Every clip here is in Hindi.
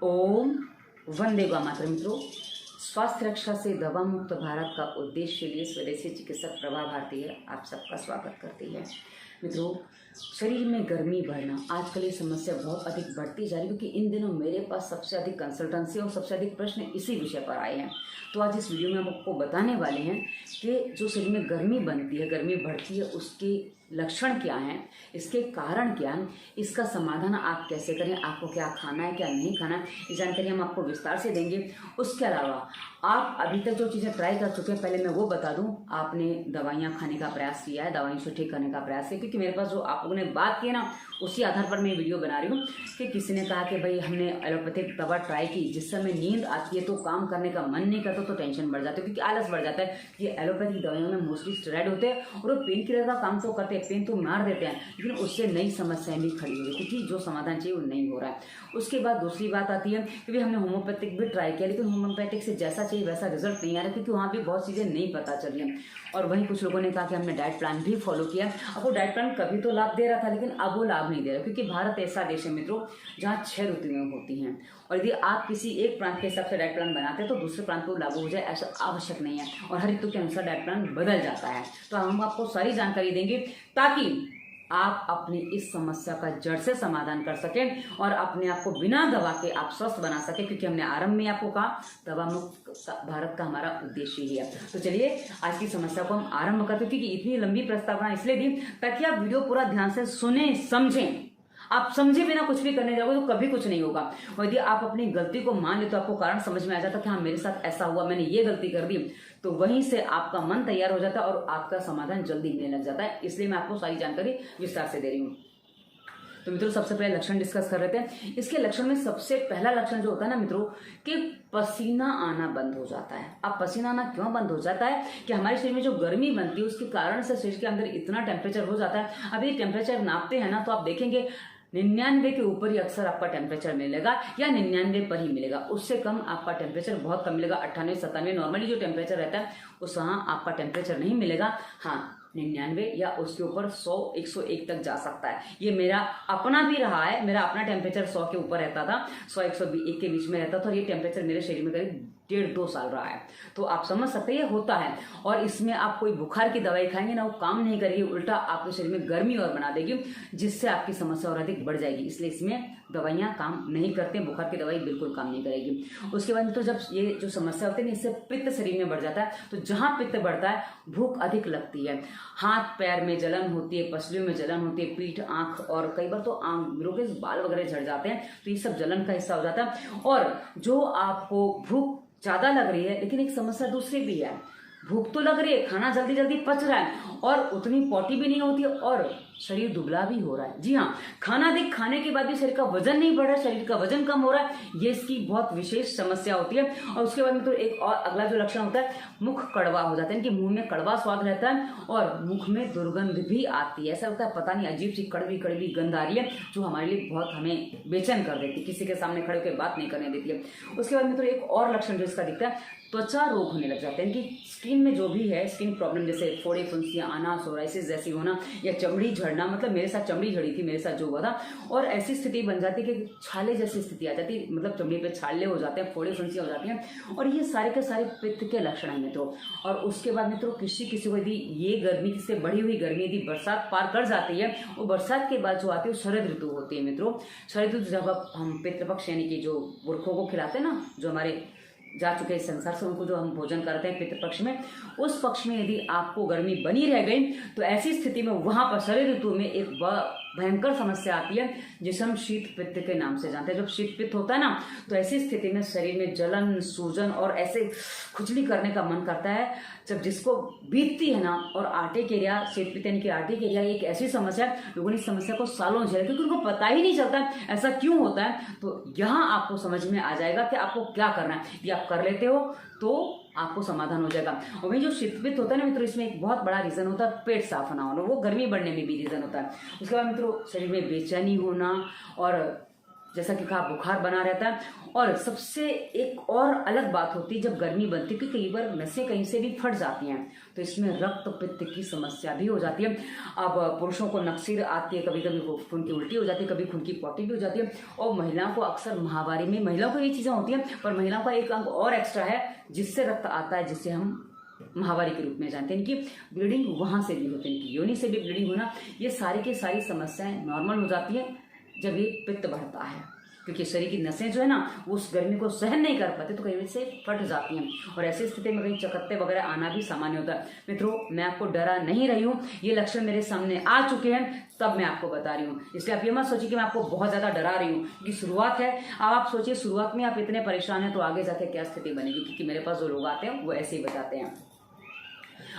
ओम वंदे मातरम। मित्रों, स्वास्थ्य रक्षा से दवा मुक्त भारत का उद्देश्य लिए स्वदेशी चिकित्सक प्रभा भारती है आप सबका स्वागत करती है। मित्रों, शरीर में गर्मी बढ़ना आजकल ये समस्या बहुत अधिक बढ़ती जा रही है, क्योंकि इन दिनों मेरे पास सबसे अधिक कंसल्टेंसी और सबसे अधिक प्रश्न इसी विषय पर आए हैं। तो आज इस वीडियो में हम आपको बताने वाले हैं कि जो शरीर में गर्मी बनती है, गर्मी बढ़ती है, उसके लक्षण क्या हैं, इसके कारण क्या हैं, इसका समाधान आप कैसे करें, आपको क्या खाना है क्या नहीं खाना है, ये जानकारी हम आपको विस्तार से देंगे। उसके अलावा आप अभी तक जो चीज़ें ट्राई कर चुके हैं, पहले मैं वो बता दूं, आपने दवाइयाँ खाने का प्रयास किया है, दवाइयों से ठीक करने का प्रयास किया, क्योंकि मेरे पास जो आप लोगों ने बात की है ना, उसी आधार पर मैं वीडियो बना रही हूँ कि किसी ने कहा कि भाई हमने एलोपैथिक दवा ट्राई की, जिससे हमें नींद आती है तो काम करने का मन नहीं करता, तो टेंशन बढ़ जाती है, क्योंकि आलस बढ़ जाता है। कि एलोपैथिक दवाइयों में मोस्टली स्टेरॉइड होते हैं और वो पेन किलर का काम तो करते हैं, पेन तो मार देते हैं, लेकिन उससे नई समस्याएं भी खड़ी हो रही, क्योंकि जो समाधान चाहिए वो नहीं हो रहा है। उसके बाद दूसरी बात आती है कि हमने होम्योपैथिक भी ट्राई किया, लेकिन होम्योपैथिक से जैसा चाहिए वैसा रिजल्ट नहीं आ रहा, क्योंकि वहाँ भी बहुत चीज़ें नहीं पता चल रही हैं। और वहीं कुछ लोगों ने कहा कि हमने डाइट प्लान भी फॉलो किया। अब वो डाइट प्लान कभी तो लाभ दे रहा था, लेकिन अब वो लाभ नहीं दे रहा, क्योंकि भारत ऐसा देश है मित्रों जहाँ 6 ऋतुएं होती हैं, और यदि आप किसी एक प्रांत के हिसाब से डाइट प्लान बनाते हैं तो दूसरे प्रांत को लागू हो जाए ऐसा आवश्यक नहीं है, और हर ऋतु के अनुसार डाइट प्लान बदल जाता है। तो हम आपको सारी जानकारी देंगे ताकि आप अपनी इस समस्या का जड़ से समाधान कर सकें और अपने आप को बिना दवा के आप स्वस्थ बना सकें, क्योंकि हमने आरंभ में आपको कहा दवा मुक्त भारत का हमारा उद्देश्य ही है। तो चलिए आज की समस्या को हम आरंभ करते हैं, क्योंकि इतनी लंबी प्रस्तावना इसलिए दी ताकि आप वीडियो पूरा ध्यान से सुने समझें। आप समझे बिना कुछ भी करने जाओगे तो कभी कुछ नहीं होगा। और यदि आप अपनी गलती को मान ले तो आपको कारण समझ में आ जाता कि हाँ मेरे साथ ऐसा हुआ, मैंने ये गलती कर दी, तो वहीं से आपका मन तैयार हो जाता है और आपका समाधान जल्दी मिलने लग जाता है। इसलिए मैं आपको सारी जानकारी विस्तार से दे रही हूँ। तो मित्रों, सबसे पहले लक्षण डिस्कस कर रहे थे। इसके लक्षण में सबसे पहला लक्षण जो होता है ना मित्रों, कि पसीना आना बंद हो जाता है। अब पसीना आना क्यों बंद हो जाता है? कि हमारे शरीर में जो गर्मी बनती है उसके कारण से शरीर के अंदर इतना टेम्परेचर हो जाता है। अब ये टेम्परेचर नापते हैं ना, तो आप देखेंगे 99 के ऊपर ही अक्सर आपका टेम्परेचर मिलेगा, या 99 पर ही मिलेगा। उससे कम आपका टेम्परेचर बहुत कम मिलेगा। 98, 97 नॉर्मली जो टेम्परेचर रहता है उस वहाँ आपका टेम्परेचर नहीं मिलेगा। हाँ, 99 या उसके ऊपर 100, 101 तक जा सकता है। ये मेरा अपना भी रहा है। मेरा अपना टेम्परेचर 100 के ऊपर रहता था, 100, 101 के बीच में रहता था, और ये टेम्परेचर मेरे शरीर में करीब 1.5-2 साल रहा है। तो आप समझ सकते हैं ये होता है। और इसमें आप कोई बुखार की दवाई खाएंगे ना, वो काम नहीं करेगी, उल्टा आपके शरीर में गर्मी और बना देगी, जिससे आपकी समस्या और अधिक बढ़ जाएगी। इसलिए इसमें दवाइयाँ काम नहीं करते, बुखार की दवाई बिल्कुल काम नहीं करेगी। उसके बाद तो जब ये जो समस्या होती है ना, इससे पित्त शरीर में बढ़ जाता है। तो जहाँ पित्त बढ़ता है भूख अधिक लगती है, हाथ पैर में जलन होती है, पसलियों में जलन होती है, पीठ, आंख, और कई बार तो आंखों के बाल वगैरह झड़ जाते हैं। तो ये सब जलन का हिस्सा हो जाता है। और जो आपको भूख ज्यादा लग रही है, लेकिन एक समस्या दूसरी भी है, भूख तो लग रही है, खाना जल्दी जल्दी पच रहा है, और उतनी पॉटी भी नहीं होती है, और शरीर दुबला भी हो रहा है। जी हाँ, खाना अधिक खाने के बाद भी शरीर का वजन नहीं बढ़ रहा है, शरीर का वजन कम हो रहा है। ये इसकी बहुत विशेष समस्या होती है। और उसके बाद में तो एक और अगला जो लक्षण होता है, मुख कड़वा हो जाता है, कि मुंह में कड़वा स्वाद रहता है और मुख में दुर्गंध भी आती है। ऐसा लगता है पता नहीं अजीब सी कड़वी कड़वी गंध आ रही है, जो हमारे लिए बहुत हमें बेचैन कर देती है, किसी के सामने खड़े होकर बात नहीं करने देती है। उसके बाद में तो एक और लक्षण जो इसका दिखता है, त्वचा रोग होने लग जाते हैं, कि स्किन में जो भी है, स्किन प्रॉब्लम जैसे फोड़े, फुंसियां आना, सोराइसिस जैसी होना, या चमड़ी झड़ना। मतलब मेरे साथ चमड़ी झड़ी थी, मेरे साथ जो हुआ था, और ऐसी स्थिति बन जाती है कि छाले जैसी स्थिति आ जाती है, मतलब चमड़ी पे छाले हो जाते हैं, फोड़े फुंसियां हो जाती हैं, और ये सारे के सारे पित्त के लक्षण हैं मित्रों। और उसके बाद मित्रों, किसी को यदि ये गर्मी से बढ़ी हुई गर्मी यदि बरसात पार कर जाती है, वो बरसात के बाद जो आती है वो शरद ऋतु होती है मित्रों। शरद ऋतु जब हम पितृपक्ष यानी कि जो पुरखों को खिलाते हैं ना, जो हमारे जा चुके इस संसार से, उनको जो हम भोजन करते हैं पितृपक्ष में, उस पक्ष में यदि आपको गर्मी बनी रह गई, तो ऐसी स्थिति में वहां पर शरद ऋतु में एक भयंकर समस्या आती है, जिसे हम शीत पित्त के नाम से जानते हैं। जब शीत पित्त होता है ना, तो ऐसी स्थिति में शरीर में जलन, सूजन और ऐसे खुजली करने का मन करता है। जब जिसको बीतती है ना, और आटे के एरिया, शीत पित्त यानी कि आटे के एरिया एक ऐसी समस्या है, लोगों ने इस समस्या को सालों झेला, क्योंकि उनको पता ही नहीं चलता ऐसा क्यों होता है। तो यहाँ आपको समझ में आ जाएगा कि आपको क्या करना है। ये आप कर लेते हो तो आपको समाधान हो जाएगा। और वही जो शीतपित्त होता है ना मित्रों, इसमें एक बहुत बड़ा रीजन होता है पेट साफ ना होना, वो गर्मी बढ़ने में भी रीजन होता है। उसके बाद मित्रों, शरीर में बेचैनी होना, और जैसा कि कहा बुखार बना रहता है। और सबसे एक और अलग बात होती है जब गर्मी बनती है कि कई बार नसें कहीं से भी फट जाती हैं, तो इसमें रक्त पित्त की समस्या भी हो जाती है। अब पुरुषों को नक्सीर आती है, कभी कभी खून की उल्टी हो जाती है, कभी खून की पॉटी भी हो जाती है। और महिलाओं को अक्सर माहवारी में महिलाओं को ये चीज़ें होती हैं, पर महिलाओं का एक अंग और एक्स्ट्रा है जिससे रक्त आता है, जिसे हम महावारी के रूप में जानते हैं। इनकी ब्लीडिंग वहां से भी होती है, इनकी योनि से भी ब्लीडिंग होना, ये सारी की सारी समस्याएं नॉर्मल हो जाती है जब ये पित्त बढ़ता है, क्योंकि शरीर की नसें जो है ना वो उस गर्मी को सहन नहीं कर पाते, तो कहीं से फट जाती हैं। और ऐसी स्थिति में कहीं चकत्ते वगैरह आना भी सामान्य होता है। मित्रों, मैं आपको डरा नहीं रही हूँ, ये लक्षण मेरे सामने आ चुके हैं तब मैं आपको बता रही हूँ, इसलिए आप ये मत सोचिए कि मैं आपको बहुत ज्यादा डरा रही हूँ, क्योंकि शुरुआत है। अब आप सोचिए शुरुआत में आप इतने परेशान हैं तो आगे जाके क्या स्थिति बनेगी, क्योंकि मेरे पास जो लोग आते हैं वो ऐसे ही बताते हैं।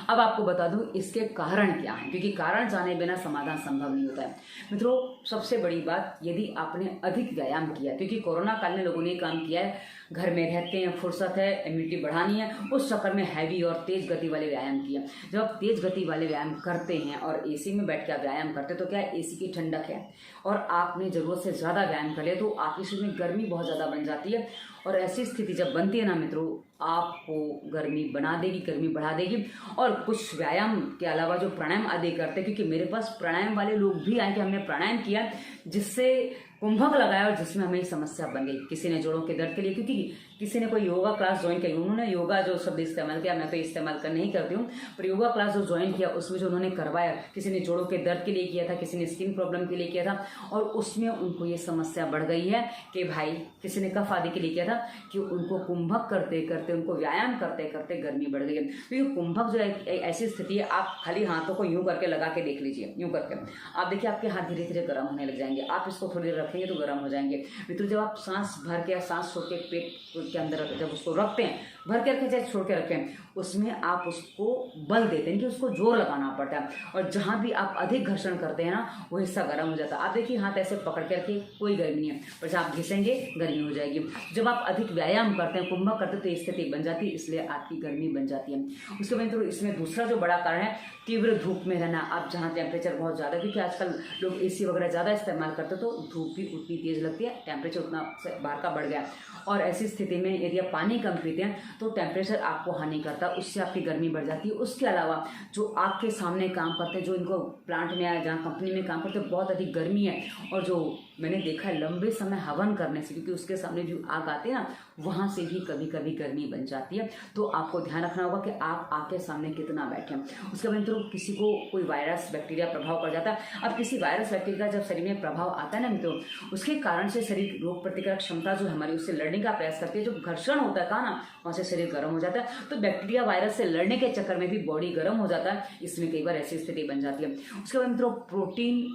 अब आपको बता दूं इसके कारण क्या है, क्योंकि कारण जाने बिना समाधान संभव नहीं होता है। मित्रों, सबसे बड़ी बात, यदि आपने अधिक व्यायाम किया, क्योंकि कोरोना काल में लोगों ने काम किया है, घर में रहते हैं, फुर्सत है, इम्यूनिटी बढ़ानी है, उस चक्कर में हैवी और तेज गति वाले व्यायाम किए। जब आप तेज गति वाले व्यायाम करते हैं और एसी में बैठ के आप व्यायाम करते हैं तो क्या है, एसी की ठंडक है और आपने जरूरत से ज्यादा व्यायाम कर लिया तो आपके शरीर में गर्मी बहुत ज्यादा बन जाती है। और ऐसी स्थिति जब बनती है ना मित्रों, आपको गर्मी बना देगी, गर्मी बढ़ा देगी। और कुछ व्यायाम के अलावा जो प्राणायाम आदि करते हैं, क्योंकि मेरे पास प्राणायाम वाले लोग भी आए कि हमने प्राणायाम किया जिससे कुंभक लगाया और जिसमें हमें समस्या बन गई। किसी ने जोड़ों के दर्द के लिए, क्योंकि किसी ने कोई योगा क्लास ज्वाइन किया, उन्होंने योगा जो शब्द इस्तेमाल किया, मैं तो इस्तेमाल कर नहीं करती हूँ, पर योगा क्लास जो ज्वाइन किया उसमें जो उन्होंने करवाया, किसी ने जोड़ों के दर्द के लिए किया था, किसी ने स्किन प्रॉब्लम के लिए किया था, और उसमें उनको ये समस्या बढ़ गई है कि भाई, किसी ने कफ आदि के लिए किया था कि उनको कुंभक करते करते, उनको व्यायाम करते करते गर्मी बढ़ गई है। तो ये कुंभक जो है ऐसी स्थिति है, आप खाली हाथों को यूं करके लगा के देख लीजिए, यूं करके आप देखिए आपके हाथ धीरे धीरे गर्म होने लग जाएंगे। आप इसको थोड़ी देर रखेंगे तो गर्म हो जाएंगे। मित्रों, जब आप सांस भर के या सांस छोड़ के पेट के अंदर जब उसको रखते हैं, भर के रखें चाहे छोड़ के रखें, उसमें आप उसको बल देते हैं कि उसको जोर लगाना पड़ता है। और जहां भी आप अधिक घर्षण करते हैं ना, वो हिस्सा गर्म हो जाता है। आप देखिए हाथ ऐसे पकड़ के रखिए, कोई गर्मी नहीं है, पर जब आप घिसेंगे गर्मी हो जाएगी। जब आप अधिक व्यायाम करते हैं, कुंभक करते हैं, तो स्थिति बन जाती है, इसलिए आपकी गर्मी बन जाती है। उसके बाद तो इसमें दूसरा जो बड़ा कारण है, तीव्र धूप में रहना। आप जहाँ टेम्परेचर बहुत ज्यादा, क्योंकि आजकल लोग एसी वगैरह ज्यादा इस्तेमाल करते हैं तो धूप भी उतनी तेज लगती है, टेम्परेचर उतना बाहर का बढ़ गया। और ऐसी स्थिति में यदि आप पानी कम पीते हैं तो टेम्परेचर आपको हानि करता है, उससे आपकी गर्मी बढ़ जाती है। उसके अलावा जो आग के सामने काम करते हैं, जो इनको प्लांट में या जहाँ कंपनी में काम करते हैं, बहुत अधिक गर्मी है, और जो मैंने देखा है लंबे समय हवन करने से, क्योंकि उसके सामने जो आग आती है ना, वहां से भी कभी कभी गर्मी बन जाती है। तो आपको ध्यान रखना होगा कि आप आग के सामने कितना बैठे। उसके बाद तो किसी को कोई वायरस बैक्टीरिया प्रभाव कर जाता है। अब किसी वायरस बैक्टीरिया जब शरीर में प्रभाव आता है ना मित्रों, उसके कारण से शरीर रोग प्रतिकारक क्षमता जो हमारी उससे लड़ने का प्रयास करती है। जो घर्षण होता है कहा ना, वहां से शरीर गर्म हो जाता है। तो बैक्टीरिया वायरस से लड़ने के चक्कर में भी बॉडी गर्म हो जाता है, इसमें कई बार ऐसी स्थिति बन जाती है। उसके बाद मित्रों, प्रोटीन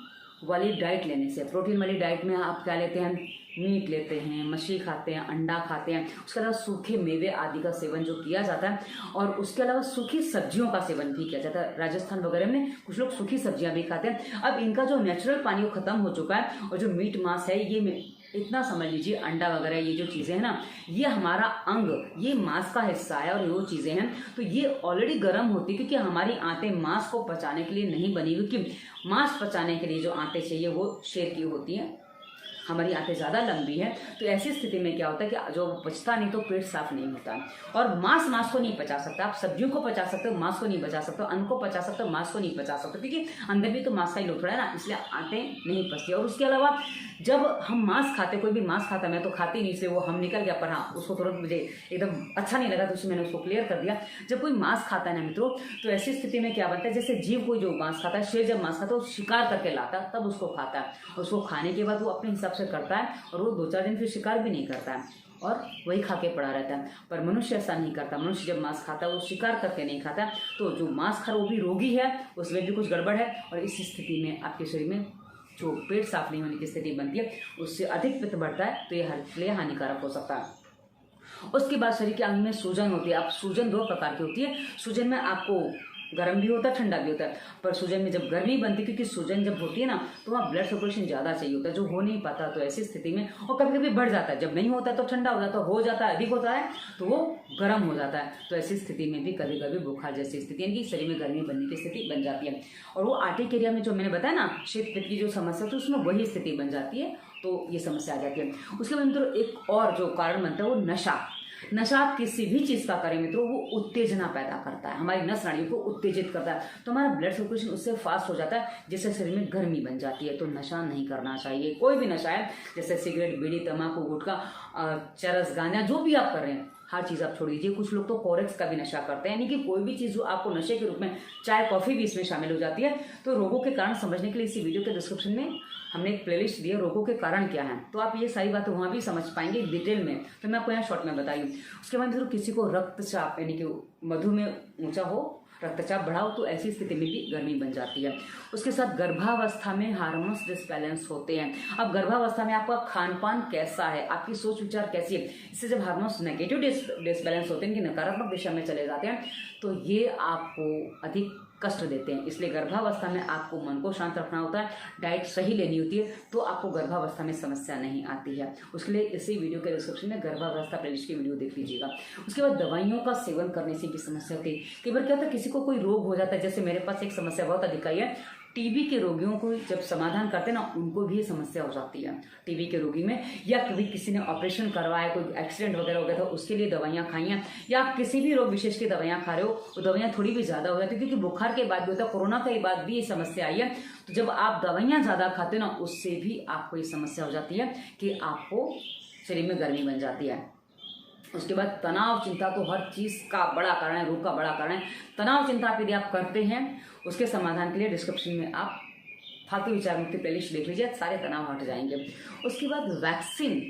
वाली डाइट लेने से, प्रोटीन वाली डाइट में आप क्या लेते हैं, मीट लेते हैं, मछली खाते हैं, अंडा खाते हैं, उसके अलावा सूखे मेवे आदि का सेवन जो किया जाता है, और उसके अलावा सूखी सब्जियों का सेवन भी किया जाता है। राजस्थान वगैरह में कुछ लोग सूखी सब्जियां भी खाते हैं। अब इनका जो नेचुरल पानी वो खत्म हो चुका है, और जो मीट मांस है, ये इतना समझ लीजिए, अंडा वगैरह ये जो चीजें हैं ना, ये हमारा अंग, ये मांस का हिस्सा है, और वो चीजें हैं तो ये ऑलरेडी गर्म होती है, क्योंकि हमारी आंतें मांस को पचाने के लिए नहीं बनी, क्योंकि मांस पचाने के लिए जो आंतें चाहिए वो शेर की होती हैं, हमारी आंतें ज़्यादा लंबी है। तो ऐसी स्थिति में क्या होता है कि जो पचता नहीं तो पेट साफ नहीं होता। और मांस को नहीं पचा सकता। आप सब्जियों को पचा सकते हो, मांस को नहीं पचा सकते हो, अन्न को पचा सकते हो, मांस को नहीं पचा सकते, क्योंकि अंदर भी तो मांस का ही लोथड़ा है ना, इसलिए आंतें नहीं पचती। और उसके अलावा जब हम मांस खाते, कोई भी मांस खाता, मैं तो खाती नहीं, इसलिए वो हम निकल गया, पर हाँ उसको तुरंत मुझे एकदम अच्छा नहीं लगा, तो उसमें मैंने उसको क्लियर कर दिया। जब कोई मांस खाता है ना मित्रों, तो ऐसी स्थिति में क्या बनता है, जैसे जीव कोई जो मांस खाता है, शेर जब मांस खाता है वो शिकार करके लाता है, तब उसको खाता है, उसको खाने के बाद वो अपने हिसाब से करता है, और वो 2-4 दिन फिर शिकार भी नहीं करता है, और वही खा के पड़ा रहता है। पर मनुष्य ऐसा नहीं करता। मनुष्य जब मांस खाता है वो शिकार करके नहीं खाता। तो जो मांस खा रहा वो भी रोगी है, उसमें भी कुछ गड़बड़ है, और इस स्थिति में आपके शरीर में जो पेट साफ नहीं होने की स्थिति बनती है, उससे अधिक पित्त बढ़ता है, तो ये हमारे लिए हानिकारक हो सकता है। उसके बाद शरीर के अंग में सूजन होती है। अब सूजन 2 प्रकार की होती है। सूजन में आपको गर्म भी होता है, ठंडा भी होता है, पर सूजन में जब गर्मी बनती है, क्योंकि सूजन जब होती है ना तो वहाँ ब्लड सर्कुलेशन ज़्यादा चाहिए होता है, जो हो नहीं पाता। तो ऐसी स्थिति में, और कभी कभी बढ़ जाता है, जब नहीं होता है तो ठंडा हो जाता है, हो जाता है अधिक होता है तो वो गर्म हो जाता है। तो ऐसी स्थिति में भी कभी कभी बुखार जैसी स्थिति, यानी कि शरीर में गर्मी बनने की स्थिति बन जाती है। और वो आर्टिक एरिया में जो मैंने बताया ना, शीत पित्त की जो समस्या, तो उसमें वही स्थिति बन जाती है, तो ये समस्या आ जाती है। उसके बाद मित्रों एक और जो कारण बनता है वो नशा। नशा आप किसी भी चीज का करें मित्रों, वो उत्तेजना पैदा करता है, हमारी नस नाड़ियों को उत्तेजित करता है, तो हमारा ब्लड सर्कुलेशन उससे फास्ट हो जाता है, जिससे शरीर में गर्मी बन जाती है। तो नशा नहीं करना चाहिए, कोई भी नशा है, जैसे सिगरेट, बीड़ी, तंबाकू, गुटखा, चरस, गांजा, जो भी आप कर रहे हैं हर चीज आप छोड़ दीजिए। कुछ लोग तो कोरेक्स का भी नशा करते हैं, यानी कि कोई भी चीज जो आपको नशे के रूप में, चाय कॉफी भी इसमें शामिल हो जाती है। तो रोगों के कारण समझने के लिए इसी वीडियो के डिस्क्रिप्शन में हमने एक प्लेलिस्ट दी है, रोगों के कारण क्या है, तो आप ये सारी बातें वहाँ भी समझ पाएंगे डिटेल में, तो मैं आपको यहाँ शॉर्ट में बताई हूँ। उसके बाद जरूर किसी को रक्तचाप यानी कि मधुमेह ऊंचा हो, रक्तचाप बढ़ाओ, तो ऐसी स्थिति में भी गर्मी बन जाती है। उसके साथ गर्भावस्था में हार्मोन्स डिसबैलेंस होते हैं। अब गर्भावस्था में आपका खान पान कैसा है, आपकी सोच विचार कैसी है, इससे जब हार्मोन्स नेगेटिव डिसबैलेंस होते हैं कि नकारात्मक दिशा में चले जाते हैं, तो ये आपको अधिक कष्ट देते हैं। इसलिए गर्भावस्था में आपको मन को शांत रखना होता है, डाइट सही लेनी होती है, तो आपको गर्भावस्था में समस्या नहीं आती है। उसके लिए इसी वीडियो के डिस्क्रिप्शन में गर्भावस्था प्लेलिस्ट की वीडियो देख लीजिएगा। उसके बाद दवाइयों का सेवन करने से भी समस्या होती है। कई बार क्या होता है, किसी को कोई रोग हो जाता है, जैसे मेरे पास एक समस्या बहुत अधिक आई है, टीबी के रोगियों को जब समाधान करते हैं ना, उनको भी ये समस्या हो जाती है टीबी के रोगी में, या कभी किसी ने ऑपरेशन करवाया, कोई एक्सीडेंट वगैरह हो गया था, उसके लिए दवाइयाँ खाई हैं, या आप किसी भी रोग विशेष की दवाइयाँ खा रहे हो, वो दवाइयाँ थोड़ी भी ज़्यादा हो जाती है, क्योंकि बुखार के बाद भी होता है, कोरोना के बाद भी ये समस्या आई है। तो जब आप दवाइयाँ ज़्यादा खाते हो ना, उससे भी आपको ये समस्या हो जाती है कि आपको शरीर में गर्मी बन जाती है। उसके बाद तनाव चिंता तो हर चीज़ का बड़ा कारण है, रोग का बड़ा कारण है। तनाव चिंता यदि आप करते हैं, उसके समाधान के लिए डिस्क्रिप्शन में आप फालतू विचार मुक्ति प्लेलिस्ट देख लीजिए, सारे तनाव हट जाएंगे। उसके बाद वैक्सीन,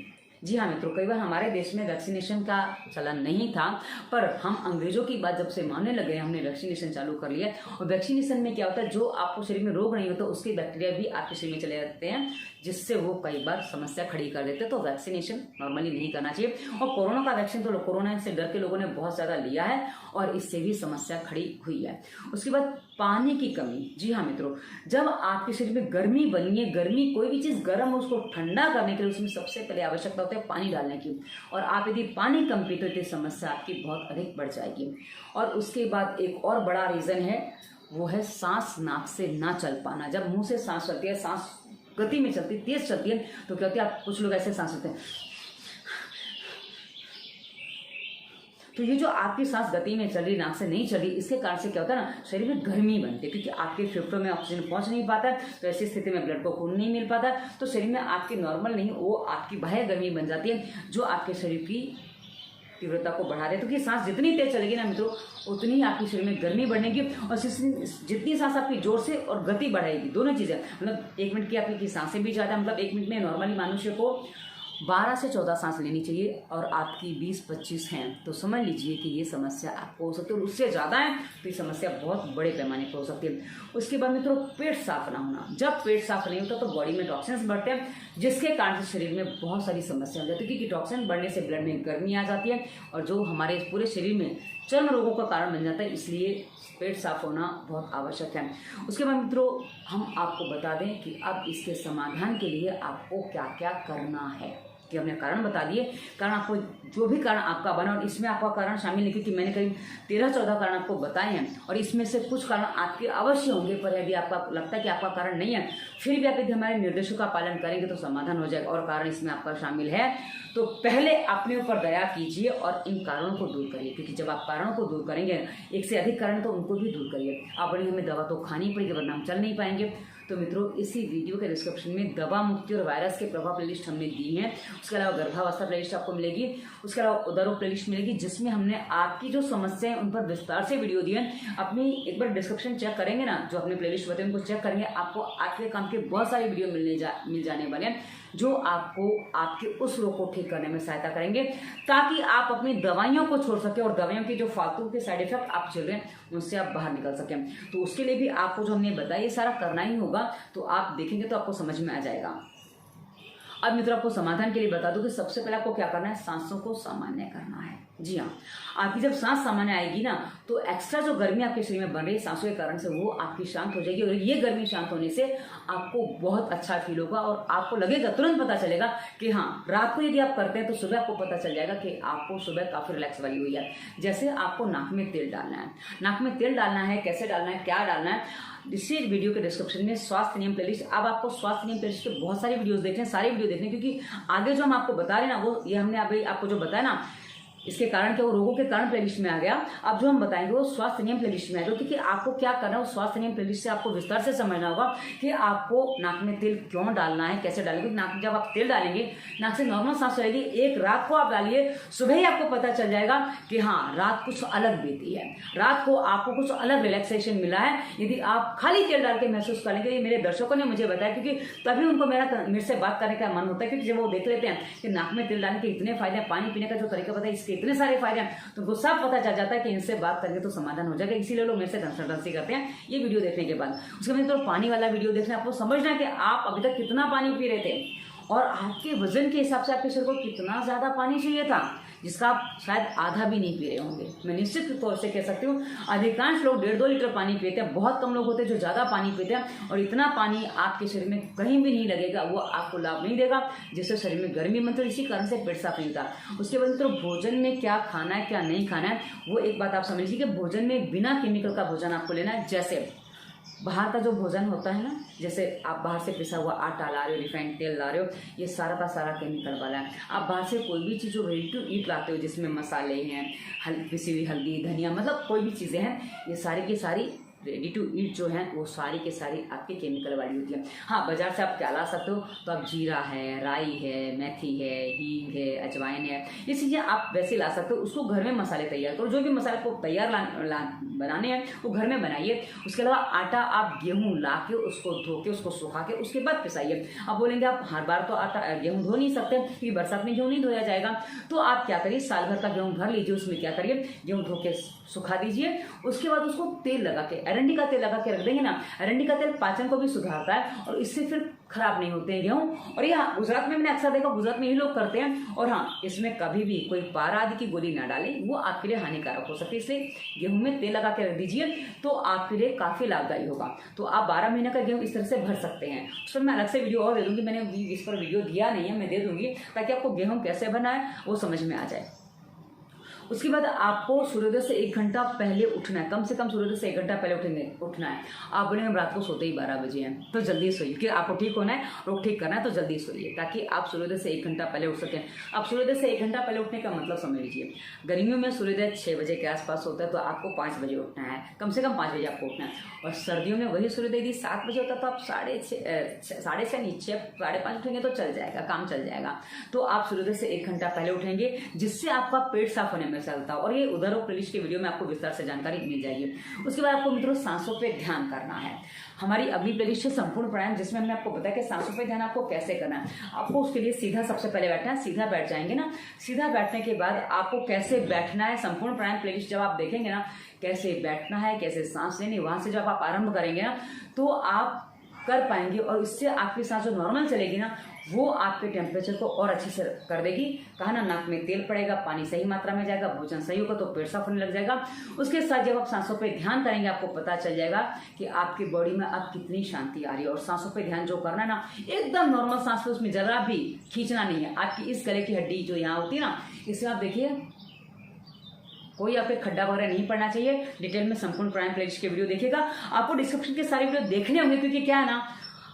जी हाँ मित्रों, कई बार हमारे देश में वैक्सीनेशन का चलन नहीं था, पर हम अंग्रेजों की बात जब से मानने लगे, हमने वैक्सीनेशन चालू कर लिया। और वैक्सीनेशन में क्या होता है, जो आपको शरीर में रोग नहीं होता, उसके बैक्टीरिया भी आपके शरीर में चले जाते हैं, जिससे वो कई बार समस्या खड़ी कर देते हैं। तो वैक्सीनेशन नॉर्मली नहीं करना चाहिए। और कोरोना का वैक्सीन तो कोरोना से डर के लोगों ने बहुत ज़्यादा लिया है, और इससे भी समस्या खड़ी हुई है। उसके बाद पानी की कमी, जी हाँ मित्रों, जब आपके शरीर में गर्मी बनी है, गर्मी कोई भी चीज़ गर्म हो, उसको ठंडा करने के लिए उसमें सबसे पहले आवश्यकता होती है पानी डालने की, और आप यदि पानी कम पीते तो समस्या आपकी बहुत अधिक बढ़ जाएगी। और उसके बाद एक और बड़ा रीज़न है, वो है सांस नाक से ना चल पाना। जब मुंह से सांस चलती है, सांस गति में चलती है, तेज चलती है, तो क्या होती है, आप कुछ लोग ऐसे सांस लेते हैं, तो ये जो आपकी सांस गति में चल रही, नाक से नहीं चल रही, इसके कारण से क्या होता है ना, शरीर में गर्मी बनती है, क्योंकि आपके फेफड़ों में ऑक्सीजन पहुंच नहीं पाता है, तो ऐसी स्थिति में ब्लड को खून नहीं मिल पाता, तो शरीर में आपकी नॉर्मल नहीं, वो आपकी बाह्य गर्मी बन जाती है, जो आपके शरीर की तीव्रता को बढ़ा दे। तो कि सांस जितनी तेज चलेगी ना मित्रों, उतनी ही आपके शरीर में गर्मी बढ़ेगी, और जितनी सांस आपकी जोर से और गति बढ़ाएगी, दोनों चीज़ें, मतलब 1 मिनट की आपकी सांसें भी ज़्यादा, मतलब 1 मिनट में नॉर्मली मनुष्य को 12 से 14 सांस लेनी चाहिए, और आपकी 20-25 हैं, तो समझ लीजिए कि ये समस्या आपको हो सकती है। और उससे ज़्यादा है तो ये समस्या बहुत बड़े पैमाने पर हो सकती है। उसके बाद मित्रों, पेट साफ ना होना। जब पेट साफ नहीं होता तो बॉडी में टॉक्सिन्स बढ़ते हैं, जिसके कारण से शरीर में बहुत सारी समस्या हो जाती है, क्योंकि टॉक्सिन बढ़ने से ब्लड में गर्मी आ जाती है, और जो हमारे पूरे शरीर में चर्म रोगों का कारण बन जाता है। इसलिए पेट साफ होना बहुत आवश्यक है। उसके बाद मित्रों, हम आपको बता दें कि अब इसके समाधान के लिए आपको क्या क्या करना है, कि हमने कारण बता दिए। कारण आपको जो भी कारण आपका बना, और इसमें आपका कारण शामिल है, क्योंकि मैंने करीब 13-14 कारण आपको बताए हैं, और इसमें से कुछ कारण आपके अवश्य होंगे, पर यदि आपका लगता है कि आपका कारण नहीं है, फिर भी आप यदि हमारे निर्देशों का पालन करेंगे तो समाधान हो जाएगा। और कारण इसमें आपका शामिल है, तो पहले अपने ऊपर दया कीजिए और इन कारणों को दूर करिए, क्योंकि जब आप कारणों को दूर करेंगे, एक से अधिक कारण तो उनको भी दूर करिए। आप बड़ी हमें दवा तो खानी पड़ेगी, वरना हम चल नहीं पाएंगे। तो मित्रों, इसी वीडियो के डिस्क्रिप्शन में दवा मुक्ति और वायरस के प्रभाव प्लेलिस्ट हमने दी है। उसके अलावा गर्भावस्था प्लेलिस्ट आपको मिलेगी, उसके अलावा उदर प्लेलिस्ट मिलेगी, जिसमें हमने आपकी जो समस्या है उन पर विस्तार से वीडियो दी है। अपनी एक बार डिस्क्रिप्शन चेक करेंगे ना, जो अपने प्लेलिस्ट बताए उनको चेक करेंगे, आपको आज के काम के बहुत सारे वीडियो मिल जाने वाले हैं, जो आपको आपके उस रोग को ठीक करने में सहायता करेंगे, ताकि आप अपनी दवाइयों को छोड़ सकें, और दवाइयों के जो फालतू के साइड इफेक्ट आप चल रहे हैं उनसे आप बाहर निकल सकें। तो उसके लिए भी आपको जो हमने बताया ये सारा करना ही होगा, तो आप देखेंगे तो आपको समझ में आ जाएगा। अब मित्रों, आपको समाधान के लिए बता दूं कि सबसे पहले आपको क्या करना है, सांसों को सामान्य करना है। जी हाँ, आपकी जब सांस सामान्य आएगी ना, तो एक्स्ट्रा जो गर्मी आपके शरीर में बन रही है सांसों के कारण से, वो आपकी शांत हो जाएगी, और ये गर्मी शांत होने से आपको बहुत अच्छा फील होगा, और आपको लगेगा, तुरंत पता चलेगा कि हाँ, रात को यदि आप करते हैं तो सुबह आपको पता चल जाएगा कि आपको सुबह काफी रिलैक्स वाली हुई है। जैसे आपको नाक में तेल डालना है। नाक में तेल डालना है, कैसे डालना है, क्या डालना है, इसी वीडियो के डिस्क्रिप्शन में स्वास्थ्य नियम प्लेलिस्ट, अब आपको स्वास्थ्य नियम प्लेलिस्ट के बहुत सारे वीडियोस देखने, सारे वीडियो देखने, क्योंकि आगे जो हम आपको बता रहे हैं ना, वो ये हमने अभी आपको जो बताया ना, इसके कारण क्या वो रोगों के कारण प्लेलिस्ट में आ गया। अब जो हम बताएंगे वो स्वास्थ्य नियम प्लेलिस्ट में आएगा, क्योंकि आपको क्या करना है, वो स्वास्थ्य नियम प्लेलिस्ट से आपको विस्तार से समझना होगा कि आपको नाक में तेल क्यों डालना है, कैसे डालेंगे। नाक में जब आप तेल डालेंगे, नाक से नॉर्मल सांस रहेगी, एक रात को आप डालिए, सुबह ही आपको पता चल जाएगा कि हाँ रात कुछ अलग बीती है, रात को आपको कुछ अलग रिलैक्सेशन मिला है। यदि आप खाली तेल डाल के महसूस करेंगे, ये मेरे दर्शकों ने मुझे बताया, क्योंकि तभी उनको मेरे से बात करने का मन होता है, क्योंकि जब वो देख लेते हैं कि नाक में तेल डालने के इतने फायदे हैं, पानी पीने का जो तरीका पता है इसके इतने सारे फायदे हैं, तो उनको सब पता चल जाता है कि इनसे बात करके तो समाधान हो जाएगा। इसीलिए लोग मेरे से कंसल्टेंसी करते हैं ये वीडियो देखने के बाद। उसके बाद तो पानी वाला वीडियो देखना, आपको समझना है कि आप अभी तक कितना पानी पी रहे थे और आपके वजन के हिसाब से आपके शरीर को कितना ज्यादा पानी चाहिए था, जिसका आप शायद आधा भी नहीं पी रहे होंगे। मैं निश्चित तौर से कह सकती हूँ अधिकांश लोग 1.5-2 लीटर पानी पीते हैं, बहुत कम लोग होते हैं जो ज्यादा पानी पीते हैं, और इतना पानी आपके शरीर में कहीं भी नहीं लगेगा, वो आपको लाभ नहीं देगा, जिससे शरीर में गर्मी बनती है, इसी कारण से पेट साफ नहीं होता। उसके बाद तो भोजन में क्या खाना है क्या नहीं खाना है, वो एक बात आप समझ लीजिए कि भोजन में बिना केमिकल का भोजन आपको लेना है। जैसे बाहर का जो भोजन होता है ना, जैसे आप बाहर से पिसा हुआ आटा ला रहे हो, रिफाइंड तेल ला रहे हो, ये सारा का सारा केमिकल वाला है। आप बाहर से कोई भी चीज़ जो रेडी टू ईट लाते हो, जिसमें मसाले हैं, पिसी हुई हल्दी, धनिया, मतलब कोई भी चीज़ें हैं, ये सारी की सारी रेडी टू ईट जो है वो सारी के सारी आपके केमिकल वाली होती है। हाँ, बाजार से आप क्या ला सकते हो, तो आप जीरा है, राई है, मेथी है, हींग है, अजवाइन है, ये चीज़ें आप वैसे ला सकते हो। उसको घर में मसाले तैयार करो, जो भी मसाले को तैयार बनाने हैं वो घर में बनाइए। उसके अलावा आटा आप गेहूँ ला के उसको धो के उसको सुखा के उसके बाद पिसाइए। आप बोलेंगे आप हर बार तो आटा गेहूँ धो नहीं सकते, क्योंकि बरसात में गेहूँ नहीं धोया जाएगा, तो आप क्या करिए, साल भर का गेहूँ भर लीजिए, उसमें क्या करिए, गेहूँ धो के सुखा दीजिए। उसके बाद उसको तेल लगा के, अरंडी का तेल लगा के रख देंगे ना, अरंडी का तेल पाचन को भी सुधारता है और इससे फिर खराब नहीं होते हैं गेहूँ। और यहाँ गुजरात में मैंने अक्सर देखा, गुजरात में ही लोग करते हैं। और हाँ, इसमें कभी भी कोई पारा आदि की गोली ना डालें, वो आपके लिए हानिकारक हो सकती है, इसलिए गेहूं में तेल लगा के रख दीजिए, तो आपके लिए काफी लाभदायी होगा। तो आप 12 महीने का गेहूं इस तरह से भर सकते हैं। उस पर मैं अलग से वीडियो और दे दूंगी, मैंने इस पर वीडियो दिया नहीं है, मैं दे दूंगी, ताकि आपको गेहूं कैसे बनाए वो समझ में आ जाए। उसके बाद आपको सूर्योदय से 1 घंटा पहले उठना है, कम से कम सूर्योदय से 1 घंटा पहले उठना है। आप बोलेंगे हम रात को सोते ही 12 बजे हैं, तो जल्दी सोइए, क्योंकि आपको ठीक होना है, रोग ठीक करना है, तो जल्दी सोइए ताकि आप सूर्योदय से 1 घंटा पहले उठ सकें। आप सूर्योदय से 1 घंटा पहले उठने का मतलब समझ लीजिए, गर्मियों में सूर्योदय 6 बजे के आसपास होता है, तो आपको 5 बजे उठना है, कम से कम 5 बजे आपको उठना है। और सर्दियों में वही सूर्योदय यदि 7 बजे होता है, तो आप 6:30 नहीं, 5:30 उठेंगे तो चल जाएगा, काम चल जाएगा। तो आप सूर्योदय से 1 घंटा पहले उठेंगे, जिससे आपका पेट साफ होने में चलता है। और ये उदर प्लेलिस्ट के वीडियो में आपको विस्तार से जानकारी मिल जाएगी। उसके बाद आपको मित्रों सांसों पे ध्यान करना है। हमारी अगली प्लेलिस्ट है संपूर्ण प्राणायाम, जिसमें हमने आपको बताया कि सांसों पे ध्यान आपको कैसे करना है। आपको उसके लिए सीधा सबसे पहले बैठना है, सीधा बैठ जाएंगे ना, सीधा बैठने के बाद आपको कैसे बैठना है, संपूर्ण प्राणायाम प्लेलिस्ट जब आप देखेंगे ना, कैसे बैठना है, कैसे सांस लेनी, वहां से जब आप आरंभ करेंगे ना, तो आप कर पाएंगे। और इससे आपकी सांस जो नॉर्मल चलेगी ना, वो आपके टेम्परेचर को और अच्छे से कर देगी। कहा ना, नाक में तेल पड़ेगा, पानी सही मात्रा में जाएगा, भोजन सही होगा, तो पेट साफ होने लग जाएगा। उसके साथ जब आप सांसों पे ध्यान करेंगे, आपको पता चल जाएगा कि आपकी बॉडी में अब कितनी शांति आ रही है। और सांसों पे ध्यान जो करना है ना, एकदम नॉर्मल सांस पे, उसमें जरा भी खींचना नहीं है। आपकी इस गले की हड्डी जो यहाँ होती है ना, इसे आप देखिए, कोई आपके खड्डा वगैरह नहीं पड़ना चाहिए। डिटेल में संपूर्ण प्राणायाम प्लेलिस्ट के वीडियो देखिएगा, आपको डिस्क्रिप्शन के सारे वीडियो देखने होंगे, क्योंकि क्या है ना,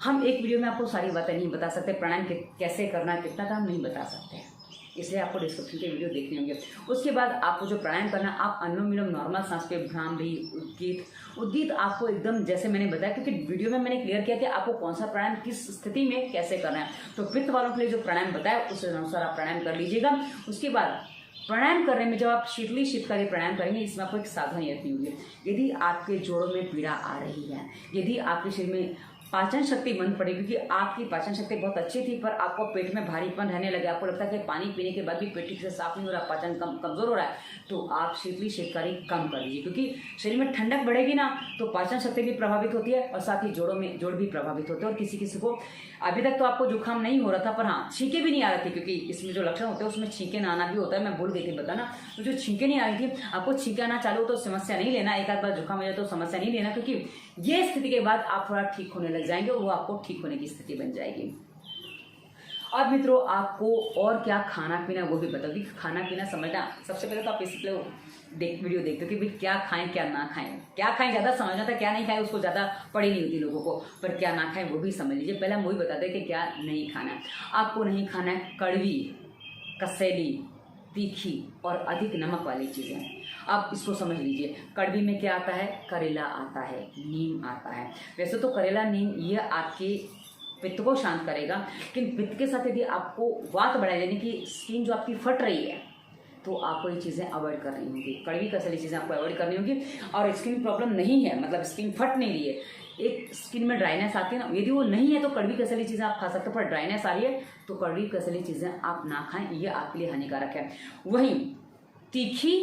हम एक वीडियो में आपको सारी बातें नहीं बता सकते, प्राणायाम कैसे करना, कितना काम नहीं बता सकते, इसलिए आपको डिस्क्रिप्शन के वीडियो देखने होंगे। उसके बाद आपको जो प्राणायाम करना, आप अनुलोम विलोम, नॉर्मल सांस पे, भ्रामरी, उद्गीत आपको एकदम जैसे मैंने बताया, क्योंकि वीडियो में मैंने क्लियर किया कि आपको कौन सा प्राणायाम किस स्थिति में कैसे करना है। तो पित्त वालों के लिए जो प्राणायाम बताया, उस अनुसार आप प्राणायाम कर लीजिएगा। उसके बाद प्राणायाम करने में जब आप शीतकारी प्राणायाम करेंगे, इसमें आपको एक सावधानी रखनी होगी। यदि आपके जोड़ों में पीड़ा आ रही है, यदि आपके शरीर में पाचन शक्ति बंद पड़ेगी, क्योंकि आपकी पाचन शक्ति बहुत अच्छी थी, पर आपको पेट में भारीपन रहने लगे, आपको लगता है कि पानी पीने के बाद भी पेट ठीक से साफ नहीं हो रहा, पाचन कमजोर हो रहा है, तो आप शीतकारी कम कर लीजिए। क्योंकि शरीर में ठंडक बढ़ेगी ना, तो पाचन शक्ति भी प्रभावित होती है, और साथ ही जोड़ भी प्रभावित होते हैं। और किसी किसी को अभी तक तो आपको जुकाम नहीं हो रहा था, पर हाँ, छींके भी नहीं आ रही थी, क्योंकि इसमें जो लक्षण होते हैं उसमें छींके ना आना भी होता है, मैं भूल गई थी बताना। तो जो छींके नहीं आ रही थी, आपको छींके आना चालू हो तो समस्या नहीं लेना, एक आध बार जुकाम हो जाए तो समस्या नहीं लेना, क्योंकि ये स्थिति के बाद आप थोड़ा ठीक होने लग जाएंगे, वो आपको ठीक होने की स्थिति बन जाएगी। अब मित्रों आपको और क्या खाना पीना वो भी बता दूँ। खाना पीना समझना, सबसे पहले तो आप इसलिए वीडियो देखते हो कि भाई क्या खाएं क्या ना खाएं। क्या खाएं ज़्यादा समझना था, क्या नहीं खाएं उसको ज़्यादा पड़ी नहीं होती लोगों को, पर क्या ना खाएं वो भी समझ लीजिए। पहले हम वही बताते हैं कि क्या नहीं खाना है। आपको नहीं खाना है कड़वी, कसैली, तीखी और अधिक नमक वाली चीज़ें। आप इसको समझ लीजिए। कड़वी में क्या आता है, करेला आता है, नीम आता है। वैसे तो करेला नीम ये आपके पित्त को शांत करेगा, लेकिन पित्त के साथ यदि आपको वात बढ़ाए, यानी कि स्किन जो आपकी फट रही है, तो आपको ये चीज़ें अवॉइड करनी होगी। कड़वी कसैली चीज़ें आपको अवॉइड करनी होगी। और स्किन प्रॉब्लम नहीं है, मतलब स्किन फट नहीं रही है, एक स्किन में ड्राइनेस आती है ना, यदि वो नहीं है तो कड़वी कसैली चीज़ें आप खा सकते हो। पर ड्राइनेस आ रही है तो कड़वी कसैली चीज़ें आप ना खाएं, ये आपके लिए हानिकारक है। वहीं तीखी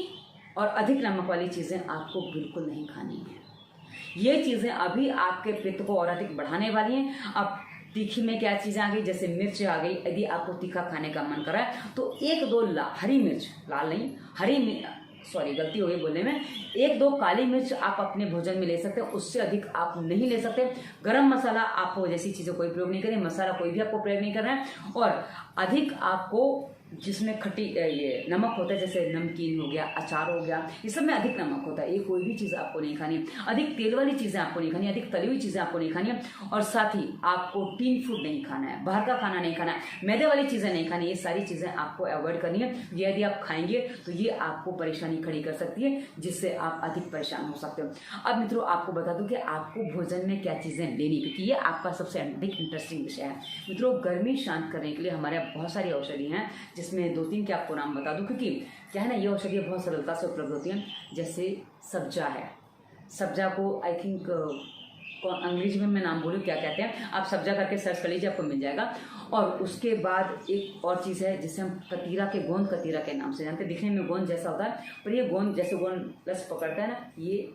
और अधिक नमक वाली चीज़ें आपको बिल्कुल नहीं खानी है। ये चीज़ें अभी आपके पित्त को और अधिक बढ़ाने वाली हैं। अब तीखी में क्या चीज़ें आ गई, जैसे मिर्च आ गई। यदि आपको तीखा खाने का मन कर रहा है तो 1-2 हरी मिर्च, लाल नहीं, सॉरी गलती हो गई बोलने में, 1-2 काली मिर्च आप अपने भोजन में ले सकते हैं, उससे अधिक आप नहीं ले सकते। गरम मसाला आपको जैसी चीज़ों कोई प्रयोग नहीं करें, मसाला कोई भी आपको प्रयोग नहीं करना है। और अधिक आपको जिसमें खट्टी ये नमक होता है, जैसे नमकीन हो गया, अचार हो गया, ये सब में अधिक नमक होता है, ये कोई भी चीज़ आपको नहीं खानी है। अधिक तेल वाली चीज़ें आपको नहीं खानी है, अधिक तली हुई चीज़ें आपको नहीं खानी है। और साथ ही आपको टीन फूड नहीं खाना है, बाहर का खाना नहीं खाना है, मैदे वाली चीज़ें नहीं खानी, ये सारी चीज़ें आपको अवॉइड करनी है। ये यदि आप खाएंगे तो ये आपको परेशानी खड़ी कर सकती है, जिससे आप अधिक परेशान हो सकते हो। अब मित्रों आपको बता दूं कि आपको भोजन में क्या चीज़ें लेनी, क्योंकि ये आपका सबसे अधिक इंटरेस्टिंग विषय है। मित्रों गर्मी शांत करने के लिए हमारे यहाँ बहुत सारी औषधि हैं, जिसमें 2-3 के आपको नाम बता दूं, क्योंकि क्या है ना, ये औषधियाँ बहुत सरलता से उपलब्ध होती हैं। जैसे सब्जा है, सब्जा को आई थिंक अंग्रेजी में मैं नाम बोलूँ क्या कहते हैं, आप सब्जा करके सर्च कर लीजिए, आपको मिल जाएगा। और उसके बाद एक और चीज़ है जिसे हम कतीरा के गोंद कतीरा के नाम से जानते हैं। दिखने में गोंद जैसा होता है, पर ये गोंद जैसे गोंद प्लस पकड़ता है ना, ये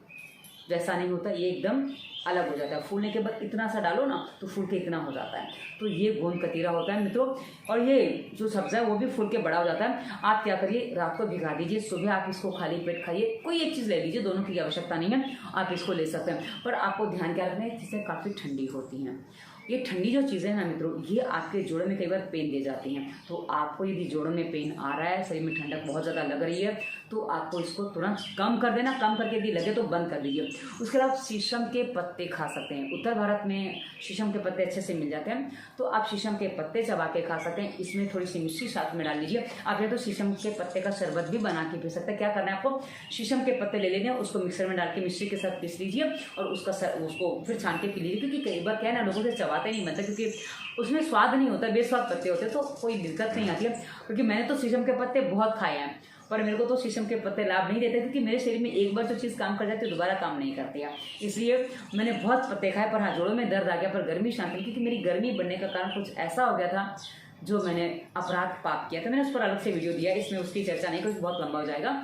वैसा नहीं होता, ये एकदम अलग हो जाता है। फूलने के बाद इतना सा डालो ना तो फूल के इतना हो जाता है, तो ये गोंद कतीरा होता है मित्रों। और ये जो सब्जा है वो भी फूल के बड़ा हो जाता है। आप क्या करिए, रात को भिगा दीजिए, सुबह आप इसको खाली पेट खाइए। कोई एक चीज़ ले लीजिए, दोनों की आवश्यकता नहीं है, आप इसको ले सकते हैं। पर आपको ध्यान क्या रखना है, चीज़ें काफ़ी ठंडी होती हैं। ये ठंडी जो चीज़ें हैं ना मित्रों, ये आपके जोड़ों में कई बार पेन दे जाती हैं। तो आपको यदि जोड़ों में पेन आ रहा है, शरीर में ठंडक बहुत ज़्यादा लग रही है, तो आपको इसको तुरंत कम कर देना। कम करके यदि लगे तो बंद कर दीजिए। उसके अलावा शीशम के पत्ते खा सकते हैं। उत्तर भारत में शीशम के पत्ते अच्छे से मिल जाते हैं, तो आप शीशम के पत्ते चबा के खा सकते हैं। इसमें थोड़ी सी मिश्री साथ में डाल लीजिए। आप या तो शीशम के पत्ते का शरबत भी बना के पी सकते हैं। क्या करना है आपको, शीशम के पत्ते ले लेने हैं, उसको मिक्सर में डाल के मिश्री के साथ पीस लीजिए और उसको फिर छान के पी लीजिए। क्योंकि कई बार क्या है ना, लोगों से चबाते नहीं बनता, क्योंकि उसमें स्वाद नहीं होता, बेस्वाद पत्ते होते हैं, तो कोई दिक्कत नहीं आती है। क्योंकि मैंने तो शीशम के पत्ते बहुत खाए हैं, पर मेरे को तो शीशम के पत्ते लाभ नहीं देते, क्योंकि मेरे शरीर में एक बार जो चीज़ काम कर जाती है दोबारा काम नहीं करती है। इसलिए मैंने बहुत पत्ते खाए, पर हाँ जोड़ों में दर्द आ गया, पर गर्मी शांत हुई, क्योंकि मेरी गर्मी बढ़ने का कारण कुछ ऐसा हो गया था जो मैंने अपराध पाप किया था। मैंने उस पर अलग से वीडियो दिया, इसमें उसकी चर्चा नहीं, क्योंकि बहुत लंबा हो जाएगा।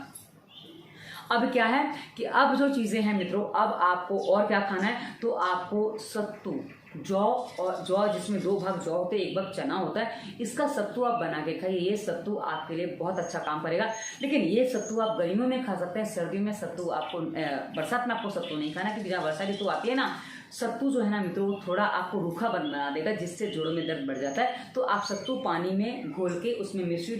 अब क्या है कि अब जो चीज़ें हैं मित्रों, अब आपको और क्या खाना है, तो आपको सत्तू, जौ, और जौ जिसमें 2 भाग जौ होते हैं, 1 भाग चना होता है, इसका सत्तू आप बना के खाइए। ये सत्तू आपके लिए बहुत अच्छा काम करेगा। लेकिन ये सत्तू आप गर्मियों में खा सकते हैं, सर्दियों में सत्तू आपको, बरसात में आपको सत्तू नहीं खाना, क्योंकि जहाँ वर्षा ऋतु आती है ना, सत्तू जो है ना मित्रों थोड़ा आपको रूखा बना देगा, जिससे जोड़ों में दर्द बढ़ जाता है। तो आप सत्तू पानी में घोल के उसमें मिश्री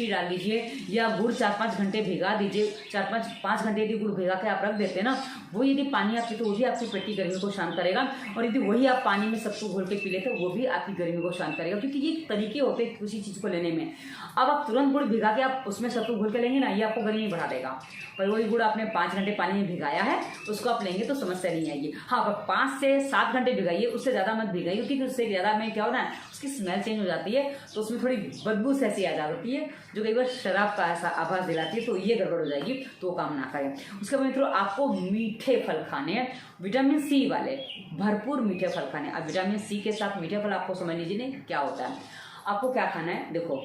डाल लीजिए, या गुड़ 4-5 घंटे भिगा दीजिए। 4-5 घंटे यदि गुड़ भिगा के आप रख देते हैं ना, वो यदि पानी आप पीते वो भी आपकी पेट की गर्मी को शांत करेगा। और यदि वही आप पानी में सत्तू घोल के पी लेते वो भी आपकी गर्मी को शांत करेगा। क्योंकि ये तरीके होते हैं किसी चीज़ को लेने में। अब आप तुरंत गुड़ भिगा के आप उसमें सत्तू घोल के लेंगे ना, ये आपको गर्मी बढ़ा देगा। पर वही गुड़ आपने 5 घंटे पानी में भिगाया है, उसको आप लेंगे तो समस्या नहीं आएगी। हाँ, 5 से 7 घंटे भिगाइए, उससे ज़्यादा मत भिगाइए, क्योंकि उससे ज़्यादा में क्या हो रहा है, उसकी स्मेल चेंज हो जाती है, तो उसमें थोड़ी बदबू सी ऐसी आ जाती है, जो कई बार शराब का ऐसा आभास दिलाती है, तो ये गड़बड़ हो जाएगी, तो काम ना करें। उसके बाद मित्रों आपको मीठे फल खाने हैं, विटामिन सी वाले भरपूर मीठे फल खाने। अब विटामिन सी के साथ मीठे फल आपको समझ लीजिए नहीं क्या होता है। आपको क्या खाना है, देखो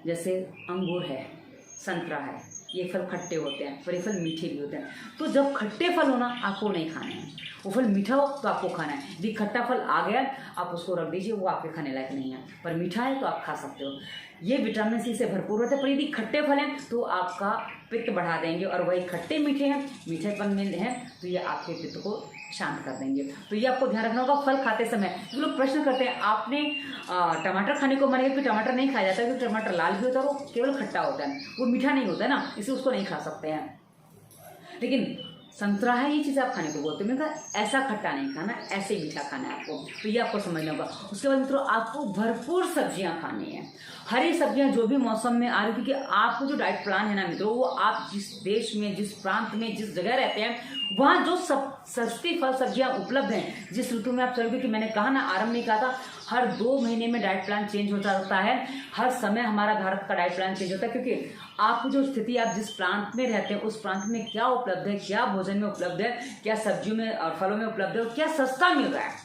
जैसे अंगूर है, संतरा है, ये फल खट्टे होते हैं, पर ये फल मीठे भी होते हैं। तो जब खट्टे फल हो ना, आपको नहीं खाने हैं, वो फल मीठा हो तो आपको खाना है। यदि खट्टा फल आ गया आप उसको रख दीजिए, वो आपके खाने लायक नहीं है, पर मीठा है तो आप खा सकते हो। ये विटामिन सी से भरपूर होता है। पर यदि खट्टे फल हैं तो आपका पित्त बढ़ा देंगे, और वही खट्टे मीठे हैं, मीठेपन में हैं, तो ये आपके पित्त को शांत कर देंगे। तो ये आपको ध्यान रखना होगा फल खाते समय। जो लोग प्रश्न करते हैं आपने टमाटर खाने को मना किया, टमाटर नहीं खाया जाता क्योंकि टमाटर लाल भी होता है, वो केवल खट्टा होता है, वो मीठा नहीं होता है ना, इसलिए उसको नहीं खा सकते हैं। लेकिन संतरा है, ये चीज़ आप खाने को बोलते हैं, मैंने कहा ऐसा खट्टा नहीं खाना, ऐसे मीठा खाना है आपको, तो ये आपको समझना होगा। उसके बाद मित्रों आपको भरपूर सब्जियां खानी है, हरी सब्जियां जो भी मौसम में आ रही, क्योंकि आपको जो डाइट प्लान है ना मित्रों, वो आप जिस देश में, जिस प्रांत में, जिस जगह रहते हैं, वहाँ जो सस्ती फल सब्जियां उपलब्ध हैं, जिस ऋतु में आप चलोगे, कि मैंने कहा ना, आरंभ में कहा था, हर 2 महीने में डाइट प्लान चेंज होता रहता है, हर समय हमारा भारत का डाइट प्लान चेंज होता है, क्योंकि आपकी जो स्थिति, आप जिस प्रांत में रहते हैं उस प्रांत में क्या उपलब्ध है, क्या भोजन में उपलब्ध है, क्या सब्जियों में और फलों में उपलब्ध है, और क्या सस्ता मिल रहा है,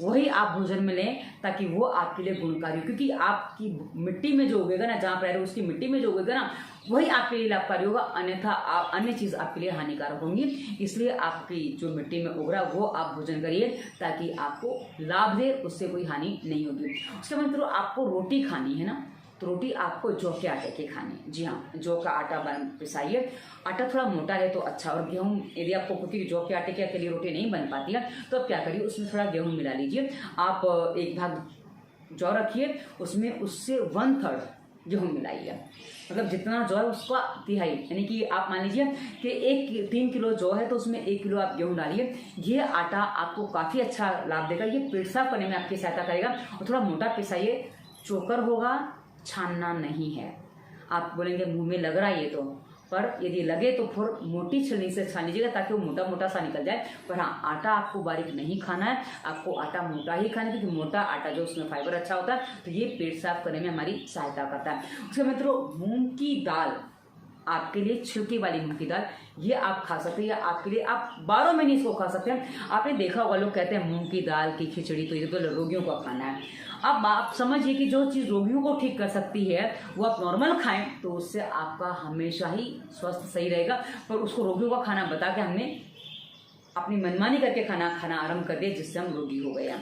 वही आप भोजन में लें, ताकि वो आपके लिए गुणकारी हो। क्योंकि आपकी मिट्टी में जो उगेगा ना, जहाँ पर रह रहे हो उसकी मिट्टी में जो उगेगा ना, वही आपके लिए लाभकारी होगा, अन्यथा अन्य चीज़ आपके लिए हानिकारक होंगी। इसलिए आपकी जो मिट्टी में उग रहा है वो आप भोजन करिए, ताकि आपको लाभ दे, उससे कोई हानि नहीं होगी। उसके बाद मित्रों आपको रोटी खानी है ना, तो रोटी आपको जौ के आटे की खानी। जी हाँ, जौ का आटा पिसाइए, आटा थोड़ा मोटा है तो अच्छा। और गेहूँ, यदि आपको, क्योंकि जौ के आटे के अकेले रोटी नहीं बन पाती है, तो आप क्या करिए, उसमें थोड़ा गेहूँ मिला लीजिए। आप 1 भाग जौ रखिए, उसमें उससे 1/3 गेहूँ मिलाइए, मतलब जितना जौ है उसका तिहाई, यानी कि आप मान लीजिए कि 3 किलो जौ है तो उसमें 1 किलो आप गेहूँ डालिए। ये आटा आपको काफ़ी अच्छा लाभ देगा, ये पेट साफ करने में आपकी सहायता करेगा। और थोड़ा मोटा पिसाइए, चोकर होगा, छानना नहीं है। आप बोलेंगे मुंह में लग रहा है ये तो, पर यदि लगे तो फिर मोटी छलनी से छान लीजिएगा, ताकि वो मोटा मोटा सा निकल जाए। पर हाँ, आटा आपको बारीक नहीं खाना है, आपको आटा मोटा ही खाना है, क्योंकि मोटा आटा जो उसमें फाइबर अच्छा होता है, तो ये पेट साफ करने में हमारी सहायता करता है। उसके मित्रों मूंग की दाल, आपके लिए छिलके वाली मूंग की दाल, ये आप खा सकते हैं, या आपके लिए आप 12 महीने इसको खा सकते हैं। आपने देखा होगा लोग कहते हैं मूंग की दाल की खिचड़ी तो ये तो रोगियों को खाना है। अब आप समझिए कि जो चीज़ रोगियों को ठीक कर सकती है वो आप नॉर्मल खाएं, तो उससे आपका हमेशा ही स्वास्थ्य सही रहेगा। पर उसको रोगियों का खाना बता के हमने अपनी मनमानी करके खाना आरंभ कर दिया, जिससे हम रोगी हो गए।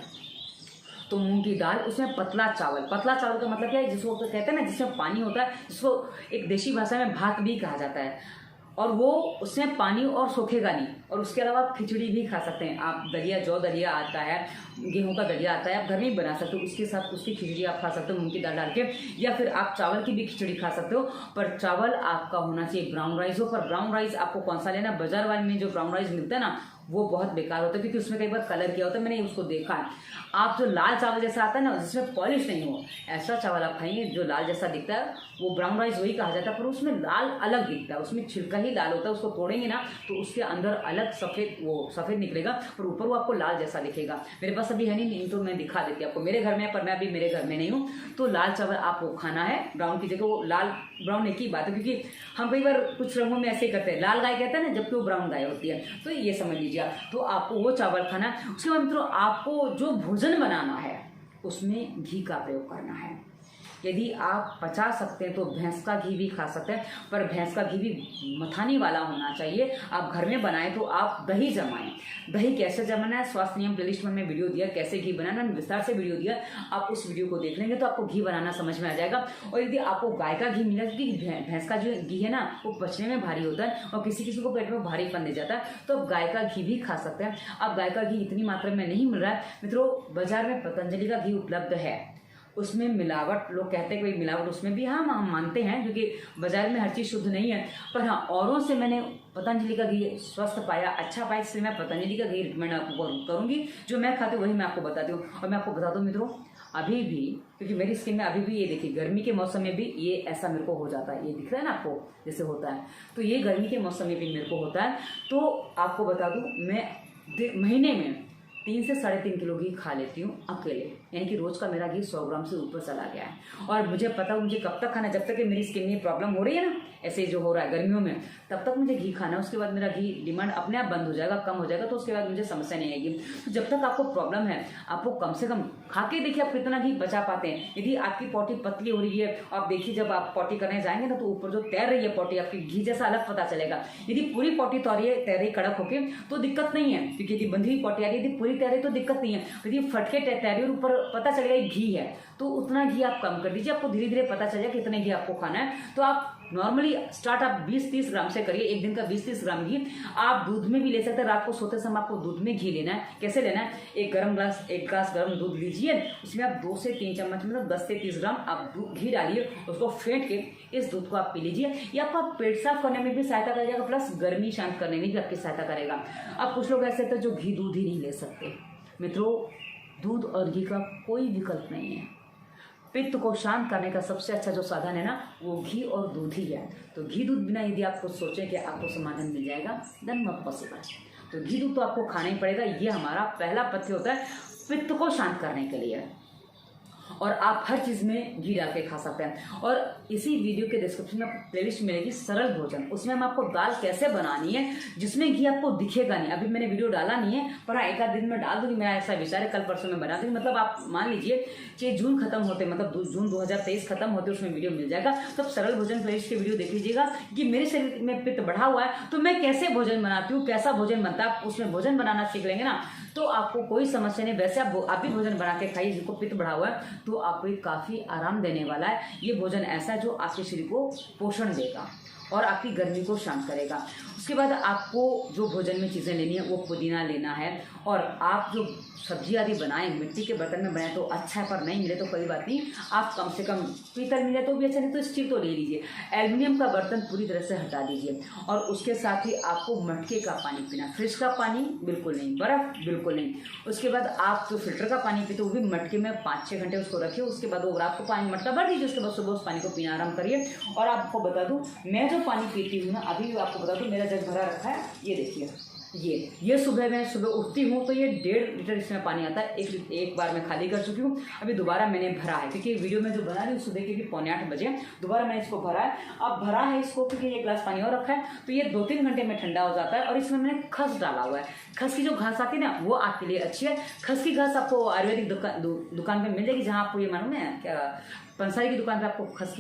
तो मूंग की दाल, उसमें पतला चावल का मतलब क्या है, जिसको कहते हैं ना, जिसमें पानी होता है, जिसको एक देशी भाषा में भात भी कहा जाता है, और वो उसमें पानी और सोखेगा नहीं। और उसके अलावा आप खिचड़ी भी खा सकते हैं। आप दलिया, जौ दलिया आता है, गेहूं का दलिया आता है, आप घर में ही बना सकते हो, उसके साथ उसकी खिचड़ी आप खा सकते हो मूंग की दाल डाल के, या फिर आप चावल की भी खिचड़ी खा सकते हो। पर चावल आपका होना चाहिए ब्राउन राइस हो। पर ब्राउन राइस आपको कौन सा लेना, बाजार वाले में जो ब्राउन राइस मिलता है ना, वो बहुत बेकार होता है, क्योंकि उसमें कई बार कलर किया होता है, मैंने उसको देखा है। आप जो लाल चावल जैसा आता है ना, जिसमें पॉलिश नहीं हो, ऐसा चावल आप खाइए जो लाल जैसा दिखता है, वो ब्राउन राइस वही कहा जाता है। पर उसमें लाल अलग दिखता है, उसमें छिलका ही लाल होता है, उसको तोड़ेंगे ना तो उसके अंदर अलग सफ़ेद निकलेगा, पर ऊपर वो आपको लाल जैसा दिखेगा। मेरे पास अभी है नहीं तो मैं दिखा देती आपको, मेरे घर में है, पर मैं अभी मेरे घर में नहीं हूँ। तो लाल चावल आपको खाना है, ब्राउन की जगह। वो लाल ब्राउन एक ही बात है, क्योंकि हम कई बार कुछ रंगों में ऐसे करते हैं, लाल गाय कहते हैं ना, जबकि वो ब्राउन गाय होती है। तो ये समझ लीजिए आप, तो आपको वो चावल खाना है। उसके बाद मित्रों आपको जो भोजन बनाना है उसमें घी का प्रयोग करना है। यदि आप पचा सकते हैं तो भैंस का घी भी खा सकते हैं, पर भैंस का घी भी मथानी वाला होना चाहिए। आप घर में बनाएं तो आप दही जमाएं। दही कैसे जमाना है, स्वास्थ्य नियम प्लेलिस्ट में मैंने वीडियो दिया, कैसे घी बनाना, विस्तार से वीडियो दिया। आप उस वीडियो को देख लेंगे तो आपको घी बनाना समझ में आ जाएगा। और यदि आपको गाय का घी मिला, क्योंकि भैंस का जो घी है ना, वो पचने में भारी होता है और किसी किसी को पेट में भारीपन दे जाता है, तो आप गाय का घी भी खा सकते हैं। अब गाय का घी इतनी मात्रा में नहीं मिल रहा है मित्रों, बाजार में पतंजलि का घी उपलब्ध है। उसमें मिलावट, लोग कहते हैं कि मिलावट उसमें भी, हाँ हम मानते हैं, क्योंकि बाजार में हर चीज़ शुद्ध नहीं है। पर हाँ, औरों से मैंने पतंजलि का घी स्वस्थ पाया, अच्छा पाया, इसलिए मैं पतंजलि का घी रिकमेंड आपको करूँगी। जो मैं खाती हूँ वही मैं आपको बताती हूँ। और मैं आपको बता दूँ मित्रों, अभी भी, क्योंकि मेरी स्किन में अभी भी ये देखिए, गर्मी के मौसम में भी ये ऐसा मेरे को हो जाता है, ये दिख रहा है ना आपको जैसे होता है, तो ये गर्मी के मौसम में भी मेरे को होता है। तो आपको बता दूँ, मैं महीने में 3 से 3.5 किलो घी खा लेती हूँ अकेले, यानी कि रोज का मेरा घी 100 ग्राम से ऊपर चला गया है। और मुझे पता है मुझे कब तक खाना है, जब तक कि मेरी स्किन में प्रॉब्लम हो रही है ना, ऐसे जो हो रहा है गर्मियों में, तब तक मुझे घी खाना है। उसके बाद मेरा घी डिमांड अपने आप बंद हो जाएगा, कम हो जाएगा, तो उसके बाद मुझे समस्या नहीं आएगी। तो जब तक आपको प्रॉब्लम है, आपको कम से कम खा के देखिए आप कितना घी बचा पाते हैं। यदि आपकी पॉटी पतली हो रही है, आप देखिए जब आप पॉटी करने जाएंगे ना, तो ऊपर जो तैर रही है पॉटी, आपकी घी जैसा अलग पता चलेगा। यदि पूरी पॉटी तैर रही कड़क होके तो दिक्कत नहीं है, क्योंकि यदि बंधी हुई पॉटी आ रही है, यदि पूरी तैर रही तो दिक्कत नहीं है। यदि फटके तैर रही और ऊपर पता चलेगा घी है तो उतना घी आप कम कर दीजिए। आपको धीरे धीरे पता चल जाए कितने घी आपको खाना है। तो आप नॉर्मली स्टार्ट आप 20-30 ग्राम से करिए, एक दिन का 20-30 ग्राम घी। आप दूध में भी ले सकते हैं, रात को सोते समय आपको दूध में घी लेना है। कैसे लेना है, एक ग्लास गर्म दूध लीजिए, उसमें आप 2 से 3 चम्मच मतलब 10 से 30 ग्राम आप घी डालिए, उसको फेंट के इस दूध को आप पी लीजिए। ये आपका पेट साफ करने में भी सहायता करेगा, प्लस गर्मी शांत करने में भी आपकी सहायता करेगा। अब कुछ लोग ऐसे थे जो घी दूध ही नहीं ले सकते। मित्रों, दूध और घी का कोई विकल्प नहीं है। पित्त को शांत करने का सबसे अच्छा जो साधन है ना, वो घी और दूध ही है। तो घी दूध बिना यदि आपको सोचें कि आपको समाधान मिल जाएगा, देन नॉट पॉसिबल। तो घी दूध तो आपको खाना ही पड़ेगा। ये हमारा पहला पथ्य होता है पित्त को शांत करने के लिए, और आप हर चीज़ में घी डाल के खा सकते हैं। और इसी वीडियो के डिस्क्रिप्शन में प्लेलिस्ट मिलेगी सरल भोजन, उसमें हम आपको दाल कैसे बनानी है जिसमें घी आपको दिखेगा नहीं। अभी मैंने वीडियो डाला नहीं है, पर हाँ, एक आध दिन में डाल दूंगी, मेरा ऐसा विचार है, कल परसों में बना दूंगी। मतलब आप मान लीजिए कि जून खत्म होते, मतलब जून 2023 खत्म होते उसमें वीडियो मिल जाएगा। तब सरल भोजन प्लेलिस्ट के वीडियो देख लीजिएगा कि मेरे शरीर में पित्त बढ़ा हुआ है तो मैं कैसे भोजन बनाती हूँ, कैसा भोजन बनता है। उसमें भोजन बनाना सीख लेंगे ना तो आपको कोई समस्या नहीं। वैसे आप भी भोजन बना के खाइए, जिनको पित्त बढ़ा हुआ है तो आपको काफ़ी आराम देने वाला है। ये भोजन ऐसा है जो आपके शरीर को पोषण देगा और आपकी गर्मी को शांत करेगा। उसके बाद आपको जो भोजन में चीज़ें लेनी है वो पुदीना लेना है, और आप जो सब्जी आदि बनाएं मिट्टी के बर्तन में बनाएं तो अच्छा है, पर नहीं मिले तो कोई बात नहीं, आप कम से कम पीतल मिले तो भी अच्छा, नहीं तो स्टील तो ले लीजिए। एल्युमिनियम का बर्तन पूरी तरह से हटा दीजिए। और उसके साथ ही आपको मटके का पानी पीना, फ्रिज का पानी बिल्कुल नहीं, बर्फ बिल्कुल नहीं। उसके बाद आप जो फिल्टर का पानी पीते हो वो भी मटके में 5-6 घंटे उसको रखिए। उसके बाद वो रात को पानी मटका भर दीजिए, उसके बाद सुबह उस पानी को पीना आराम करिए। और आपको बता दूँ, मैं जो पानी पीती हूँ ना, अभी भी आपको बता दूँ, मेरा जग भरा रखा है, ये देखिए, ये सुबह उठती हूँ तो ये 1.5 लीटर इसमें पानी आता है। एक बार मैं खाली कर चुकी हूँ, अभी दोबारा मैंने भरा है, क्योंकि वीडियो में जो बना रही हूँ सुबह के भी 7:45 बजे, दोबारा मैंने इसको भरा है। अब भरा है इसको क्योंकि 1 गिलास पानी और रखा है, तो ये 2-3 घंटे में ठंडा हो जाता है। और इसमें मैंने खस डाला हुआ है। खस की जो घास आती है ना, वो आपके लिए अच्छी है। खस की घास आपको आयुर्वेदिक दुकान पर मिल जाएगी, जहाँ आपको ये मालूम है क्या, पंसारी की दुकान पे आपको खस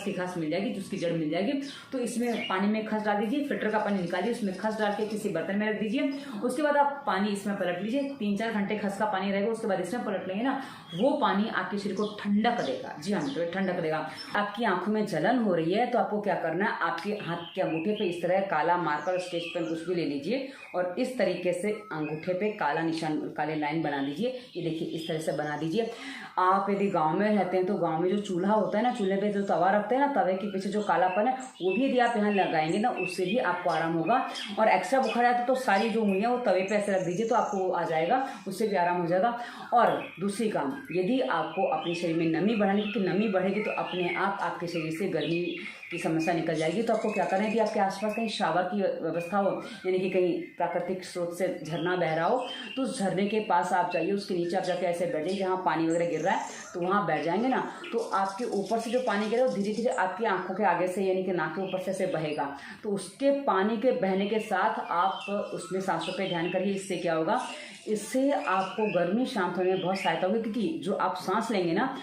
की घास मिल जाएगी, जिसकी जड़ मिल जाएगी। तो इसमें पानी में खस डाल दीजिए, फिल्टर का पानी निकालिए, उसमें खस डाल के किसी बर्तन में रख दीजिए। उसके बाद आप पानी इसमें पलट लीजिए, 3-4 घंटे खस का पानी रहेगा, उसके बाद इसमें पलट लेंगे ना, वो पानी आपके शरीर को ठंडक देगा। जी हाँ, तो ठंडक देगा। आपकी आंखों में जलन हो रही है तो आपको क्या करना है, आपके हाथ के अंगूठे पे इस तरह काला मार्कर स्केच पेन कुछ भी ले लीजिए और इस तरीके से अंगूठे पे काला निशान, काले लाइन बना दीजिए। ये देखिए, इस तरह से बना दीजिए। आप यदि गाँव में रहते हैं तो गाँव में जो चूल्हा होता है ना, चूल्हे पे जो तवा रखते हैं ना, तवे के पीछे जो कालापन है वो भी यदि आप यहाँ लगाएंगे ना, उससे भी आपको आराम होगा। और एक्स्ट्रा बुखार आता तो सारी जो उंगलियाँ वो तवे पे ऐसे रख दीजिए तो आपको आ जाएगा, उससे भी आराम हो जाएगा। और दूसरी काम, यदि आपको अपने शरीर में नमी बढ़ानी, क्योंकि नमी बढ़ेगी तो अपने आप आपके शरीर से गर्मी की समस्या निकल जाएगी। तो आपको क्या करना है कि आपके आसपास कहीं शावर की व्यवस्था हो, यानी कि कहीं प्राकृतिक स्रोत से झरना बह रहा हो, तो उस झरने के पास आप जाइए, उसके नीचे आप जाके ऐसे बैठ जाइए जहाँ पानी वगैरह गिर रहा है, तो वहाँ बैठ जाएंगे ना, तो आपके ऊपर से जो पानी गिर रहा है वो धीरे धीरे आपकी आंखों के आगे से, यानी कि नाक के ऊपर से ऐसे बहेगा। तो उसके पानी के बहने के साथ आप उसमें सांसों पर ध्यान करिए। इससे क्या होगा, इससे आपको गर्मी शांत होने में बहुत सहायता होगी, क्योंकि जो आप सांस लेंगे ना,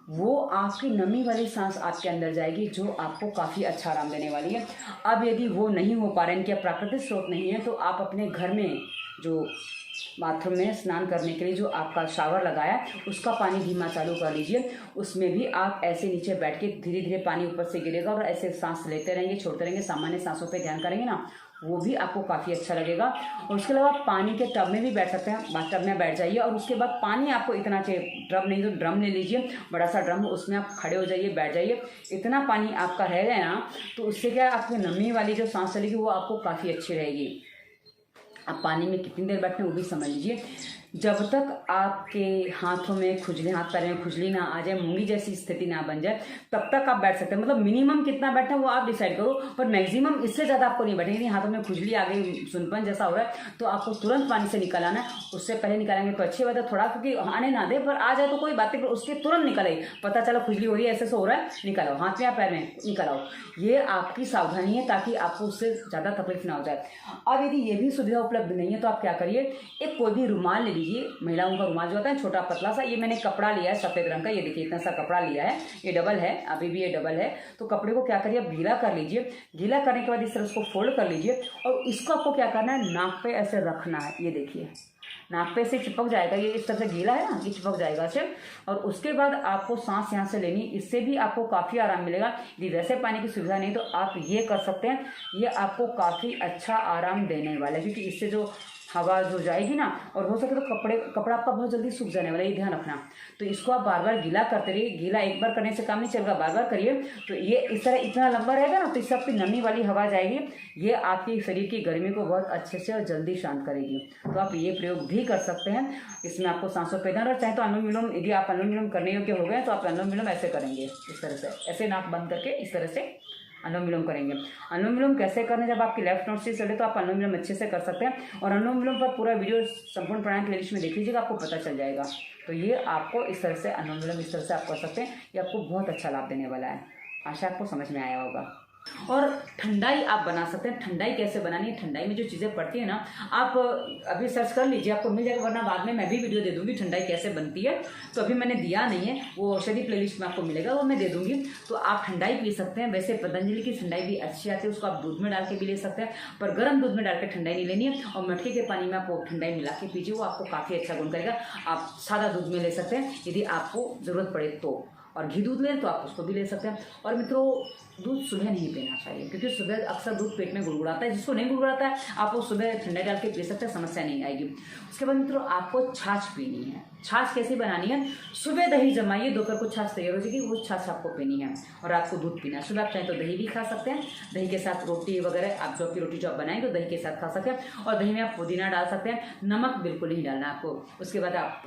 वो आपकी नमी वाली सांस आपके अंदर जाएगी, जो आपको काफ़ी अच्छा आराम देने वाली है। अब यदि वो नहीं हो पा रहा है, इनके प्राकृतिक स्रोत नहीं है, तो आप अपने घर में जो बाथरूम में स्नान करने के लिए जो आपका शावर लगाया है उसका पानी धीमा चालू कर लीजिए। उसमें भी आप ऐसे नीचे बैठ के धीरे धीरे पानी ऊपर से गिरेगा और ऐसे सांस लेते रहेंगे, छोड़ते रहेंगे, सामान्य सांसों पे ध्यान करेंगे ना, वो भी आपको काफ़ी अच्छा लगेगा। और उसके अलावा पानी के टब में भी बैठ सकते हैं, बाथटब में बैठ जाइए। और उसके बाद पानी आपको इतना चाहिए, टब नहीं तो ड्रम ले लीजिए, बड़ा सा ड्रम, उसमें आप खड़े हो जाइए, बैठ जाइए। इतना पानी आपका रह जाए ना, तो उससे क्या आपकी नमी वाली जो सांस चलेगी वो आपको काफ़ी अच्छी रहेगी। आप पानी में कितनी देर बैठे वो भी समझ लीजिए। जब तक आपके हाथों में खुजली, हाथ पैर में खुजली ना आ जाए, मूंगी जैसी स्थिति ना बन जाए, तब तक आप बैठ सकते हैं। मतलब मिनिमम कितना बैठना है वो आप डिसाइड करो, पर मैक्सिमम इससे ज़्यादा आपको नहीं बैठेंगे। हाथों में खुजली आ गई, सुनपन जैसा हो रहा है, तो आपको तुरंत पानी से निकल आना है। उससे पहले निकालेंगे तो अच्छी बात है, थोड़ा क्योंकि आने ना दे, पर आ जाए तो कोई बात नहीं, पर उसके तुरंत निकल आई, पता चला खुजली हो रही है, ऐसे से हो रहा है, निकल आओ, हाथ में या पैर में निकल आओ। ये आपकी सावधानी है ताकि आपको उससे ज़्यादा तकलीफ ना हो जाए। अब यदि ये भी सुविधा उपलब्ध नहीं है तो आप क्या करिए, एक कोई भी रुमाल ले लीजिए, लीजिए, महिलाओं का रुमाल जो होता है छोटा पतला सा, ये मैंने कपड़ा लिया है सफ़ेद रंग का, ये देखिए इतना सा कपड़ा लिया है, ये डबल है, अभी भी ये डबल है। तो कपड़े को क्या करिए, आप गीला कर लीजिए। गीला करने के बाद इस तरह उसको फोल्ड कर लीजिए और इसको आपको क्या करना है, नाक पे ऐसे रखना है। ये देखिए नाक पे से चिपक जाएगा, ये इस तरह से गीला है ना, ये चिपक जाएगा ऐसे। और उसके बाद आपको सांस यहाँ से लेनी, इससे भी आपको काफ़ी आराम मिलेगा। यदि वैसे पानी की सुविधा नहीं तो आप ये कर सकते हैं, ये आपको काफ़ी अच्छा आराम देने वाला है, क्योंकि इससे जो हवा जो जाएगी ना, और हो सके तो कपड़ा आपका बहुत जल्दी सूख जाने वाला है, ये ध्यान रखना। तो इसको आप बार बार गीला करते रहिए, गीला एक बार करने से काम नहीं चलेगा, बार बार करिए। तो ये इस तरह इतना लंबा रहेगा ना, तो इससे आपकी नमी वाली हवा जाएगी, ये आपके शरीर की गर्मी को बहुत अच्छे से और जल्दी शांत करेगी। तो आप ये प्रयोग भी कर सकते हैं, इसमें आपको सांसों पे ध्यान, और चाहे तो अनुलोम विलोम, यदि आप अनुलोम विलोम करने योग्य हो गए तो आप अनुलोम विलोम ऐसे करेंगे, इस तरह से, ऐसे नाक बंद करके इस तरह से अनुलोम विलोम करेंगे। अनुलोम विलोम कैसे करना, जब आपकी लेफ्ट नोट से चले तो आप अनुलोम विलोम अच्छे से कर सकते हैं। और अनुलोम विलोम पर पूरा वीडियो संपूर्ण प्राणायाम प्लेलिस्ट में देख लीजिएगा, आपको पता चल जाएगा। तो ये आपको इस तरह से अनुलोम विलोम इस तरह से आप कर सकते हैं, ये आपको बहुत अच्छा लाभ देने वाला है। आशा आपको समझ में आया होगा। और ठंडाई आप बना सकते हैं। ठंडाई कैसे बनानी है, ठंडाई में जो चीज़ें पड़ती है ना, आप अभी सर्च कर लीजिए, आपको मिल जाएगा, वरना बाद में मैं भी वीडियो दे दूंगी ठंडाई कैसे बनती है। तो अभी मैंने दिया नहीं है, वो औषधि प्लेलिस्ट में आपको मिलेगा, वो मैं दे दूंगी। तो आप ठंडाई पी सकते हैं। वैसे पतंजलि की ठंडाई भी अच्छी आती है, उसको आप दूध में डाल के भी ले सकते हैं, पर गर्म दूध में डाल के ठंडाई नहीं लेनी है। और मटके के पानी में आप वो ठंडाई मिला के पीजिए, वो आपको काफ़ी अच्छा गुण करेगा। आप सादा दूध में ले सकते हैं यदि आपको ज़रूरत पड़े तो, और घी दूध लें तो आप उसको भी ले सकते हैं। और मित्रों, दूध सुबह नहीं पीना चाहिए, क्योंकि सुबह अक्सर दूध पेट में गुड़गुड़ाता है। जिसको नहीं गुड़गुड़ाता है आप वो सुबह ठंडा डाल के पी सकते हैं, समस्या नहीं आएगी। उसके बाद मित्रों, आपको छाछ पीनी है। छाछ कैसे बनानी है, सुबह दही जमाइए, दोपहर को छाछ तैयार हो जाएगी, वो छाछ आपको पीनी है। और रात को दूध पीना है। सुबह आप चाहें तो दही भी खा सकते हैं, दही के साथ रोटी वगैरह, आप जो आपकी रोटी जो आप बनाएंगे तो दही के साथ खा सकते हैं। और दही में आप पुदीना डाल सकते हैं, नमक बिल्कुल नहीं डालना आपको। उसके बाद आप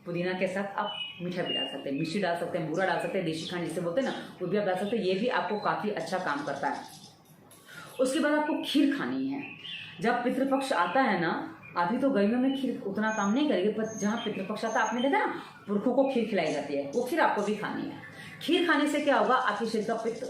पुदीना के साथ आप मीठा भी डाल सकते हैं, मिर्ची डाल सकते हैं, बूरा डाल सकते हैं, देसी खांड जिसे बोलते हैं ना, वो भी आप डाल सकते हैं। ये भी आपको काफ़ी अच्छा काम करता है। उसके बाद आपको खीर खानी है। जब पितृपक्ष आता है ना, अभी तो गर्मियों में खीर उतना काम नहीं करेगी, पर जहाँ पितृपक्ष आता है, आपने देखा ना, पुरखों को खीर खिलाई जाती है, वो खीर आपको भी खानी है। खीर खाने से क्या होगा, आपके शरीर का पित्त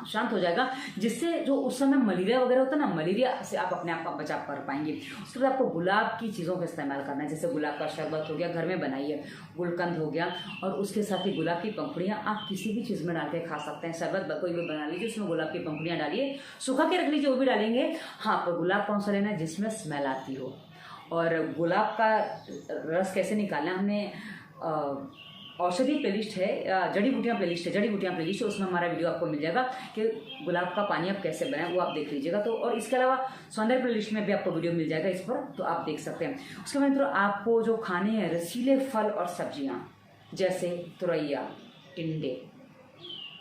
शांत हो जाएगा, जिससे जो उस समय मलेरिया वगैरह होता है ना, मलेरिया से आप अपने आप का बचाव कर पाएंगे। उसके बाद आपको गुलाब की चीज़ों का इस्तेमाल करना है, जैसे गुलाब का शरबत हो गया, घर में बनाइए, गुलकंद हो गया, और उसके साथ ही गुलाब की पंखुड़ियाँ आप किसी भी चीज़ में डाल के खा सकते हैं। शरबत कोई भी बना लीजिए, उसमें गुलाब की पंखुड़ियाँ डालिए, सुखा के रख लीजिए, वो भी डालेंगे। हाँ, पर गुलाब कौन सा लेना है, जिसमें स्मेल आती हो। और गुलाब का रस कैसे निकालना है, हमने औषधि प्लेलिस्ट है, जड़ी बूटियाँ प्लेलिस्ट है, उसमें हमारा वीडियो आपको मिल जाएगा कि गुलाब का पानी आप कैसे बनाएं, वो आप देख लीजिएगा। तो और इसके अलावा सौंदर्य प्लेलिस्ट में भी आपको वीडियो मिल जाएगा इस पर, तो आप देख सकते हैं। उसके बाद मित्रों, आपको जो खाने हैं रसीले फल और सब्जियाँ, जैसे तुरैया, टिंडे,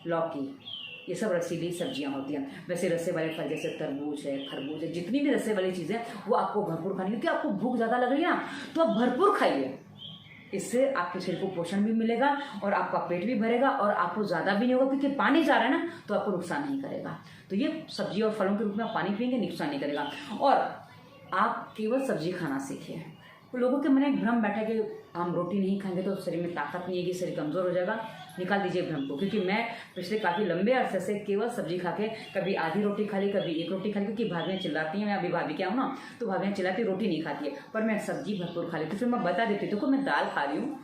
लौकी, ये सब रसीली सब्जियां होती हैं। वैसे रसे वाले फल जैसे तरबूज है, खरबूज है, जितनी भी रसे वाली चीज़ें वो आपको भरपूर खानी है, क्योंकि आपको भूख ज़्यादा लग रही है ना, तो आप भरपूर खाइए। इससे आपके शरीर को पोषण भी मिलेगा और आपका पेट भी भरेगा और आपको ज़्यादा भी नहीं होगा, क्योंकि पानी जा रहा है ना, तो आपको नुकसान नहीं करेगा। तो ये सब्जी और फलों के रूप में आप पानी पिएंगे, नुकसान नहीं करेगा। और आप केवल सब्जी खाना सीखिए। तो लोगों के मन में भ्रम बैठा कि हम रोटी नहीं खाएंगे तो शरीर में ताकत नहीं आएगी, शरीर कमज़ोर हो जाएगा। निकाल दीजिए भ्रम को, क्योंकि मैं पिछले काफ़ी लंबे अरसे से केवल सब्जी खा के, कभी आधी रोटी खा ली, कभी एक रोटी खा ली, क्योंकि भाभियाँ चिल्लाती हैं, मैं अभी भाभी क्या हूँ ना, तो भाभियाँ चिल्लाती रोटी नहीं खाती है, पर मैं सब्जी भरपूर खा लेती हूँ। फिर मैं बता देती हूँ, देखो मैं दाल खा रही हूँ,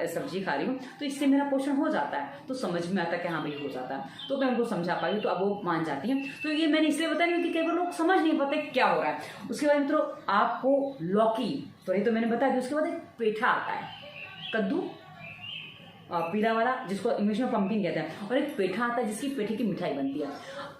सब्जी खा रही हूँ, तो इससे मेरा पोषण हो जाता है। तो समझ में आता है कि हाँ भाई हो जाता है, तो मैं उनको समझा पाई हूँ, तो अब वो मान जाती हैं। तो ये मैंने इसलिए बताया क्योंकि कई बार लोग समझ नहीं पाते क्या हो रहा है। उसके बाद मित्रों, आपको लौकी, तो ये तो मैंने बता दिया। उसके बाद एक पेठा आता है, कद्दू पीला वाला, जिसको इंग्लिश में पंपकिन कहते हैं, और एक पेठा आता है जिसकी पेठे की मिठाई बनती है।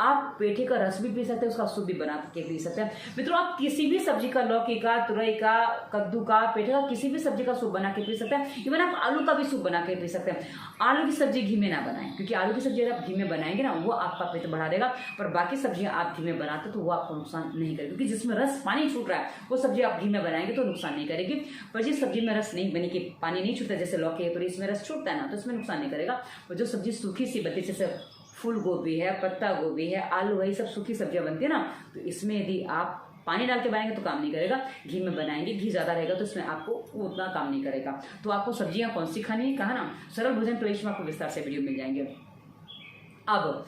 आप पेठे का रस भी पी सकते हैं, उसका सूप भी बना के पी सकते हैं। मित्रों, आप किसी भी सब्जी का, लौकी का, तुरई का, कद्दू का, पेठे का, किसी भी सब्जी का सूप बना के पी सकते हैं। इवन आप आलू का भी सूप बना के पी सकते हैं। आलू की सब्जी घी में ना बनाएं, क्योंकि आलू की सब्जी अगर आप घी में बनाएंगे ना, वो आपका पेट बढ़ा देगा। पर बाकी सब्जियां आप घी में बनाते तो वो आपको नुकसान नहीं करेगी, क्योंकि जिसमें रस पानी छूट रहा है वो सब्जी आप घी में बनाएंगे तो नुकसान नहीं करेगी। पर जिस सब्जी में रस नहीं बनी कि पानी नहीं छूटता, जैसे लौकी है तो इसमें रस छूटता है ना, तो इसमें नुकसान नहीं करेगा। और जो सब्जी सूखी सी बनती है, जैसे फूल गोभी है, पत्ता गोभी है, आलू है, ये सब सूखी सब्जियां बनती है ना, तो इसमें यदि आप पानी डाल के बनाएंगे तो काम नहीं करेगा। घी में बनाएंगे, घी ज़्यादा रहेगा तो इसमें आपको उतना काम नहीं करेगा। तो आपको सब्जियां कौन सी खानी है, कहा ना, सरल भोजन प्लेलिस्ट में आपको विस्तार से वीडियो मिल जाएंगे। अब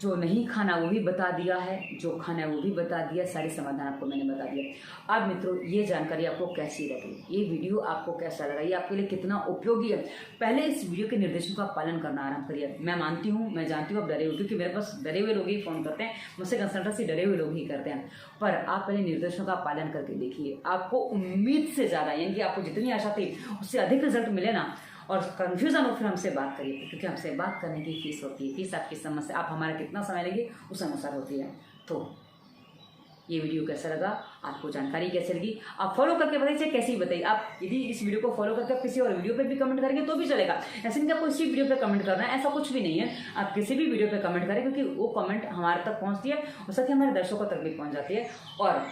जो नहीं खाना वो भी बता दिया है, जो खाना है वो भी बता दिया, सारे समाधान आपको मैंने बता दिया। अब मित्रों, ये जानकारी आपको कैसी लगी, ये वीडियो आपको कैसा लगा, ये आपके लिए कितना उपयोगी है, पहले इस वीडियो के निर्देशों का पालन करना आरंभ करिए। मैं मानती हूँ, मैं जानती हूँ आप डरे हुए, क्योंकि मेरे पास डरे हुए लोग ही फ़ोन करते हैं मुझसे, कंसल्टेंसी डरे हुए लोग ही करते हैं, पर आप पहले निर्देशों का पालन करके देखिए। आपको उम्मीद से ज़्यादा, यानी कि आपको जितनी आशा थी उससे अधिक रिजल्ट मिले ना, और कन्फ्यूज़न हो, फिर हमसे बात करिए, क्योंकि हमसे बात करने की फीस होती है। फीस आपकी समस्या, आप हमारा कितना समय लेंगे उस अनुसार होती है। तो ये वीडियो कैसा लगा, आपको जानकारी कैसे लगी, आप फॉलो करके बताइए, कैसी बताइए। आप यदि इस वीडियो को फॉलो करके आप किसी और वीडियो पे भी कमेंट करेंगे तो भी चलेगा, ऐसे नहीं कि आपको इसी वीडियो पे कमेंट करना है, ऐसा कुछ भी नहीं है। आप किसी भी वीडियो पे कमेंट करें, क्योंकि वो कमेंट हमारे तक पहुँचती है और साथ ही हमारे दर्शकों तक भी पहुँच जाती है। और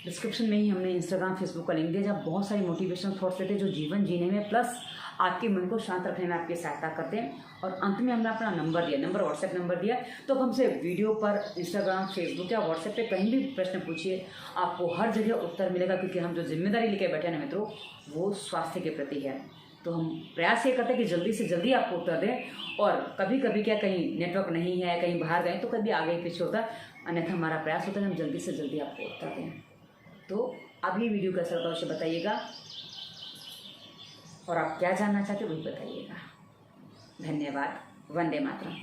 डिस्क्रिप्शन में ही हमने इंस्टाग्राम, फेसबुक का लिंक दिया, जहाँ बहुत सारी मोटिवेशनल थॉट्स देते हैं जो जीवन जीने में प्लस आपके मन को शांत रखने में आपकी सहायता करते हैं। और अंत में हमने अपना नंबर दिया, व्हाट्सएप नंबर दिया, तो अब हमसे वीडियो पर, इंस्टाग्राम, फेसबुक या व्हाट्सएप पे कहीं भी प्रश्न पूछिए, आपको हर जगह उत्तर मिलेगा, क्योंकि हम जो जिम्मेदारी लेके बैठे हैं ना मित्रों, वो स्वास्थ्य के प्रति है। तो हम प्रयास ये करते हैं कि जल्दी से जल्दी आपको उत्तर दें। और कभी कभी क्या, कहीं नेटवर्क नहीं है, कहीं बाहर गए तो कभी आगे पीछे होता है, अन्यथा हमारा प्रयास होता है कि हम जल्दी से जल्दी आपको उत्तर दें। तो अब ये वीडियो कैसा लगा उसे बताइएगा, और आप क्या जानना चाहते हो वही बताइएगा। धन्यवाद। वंदे मातरम।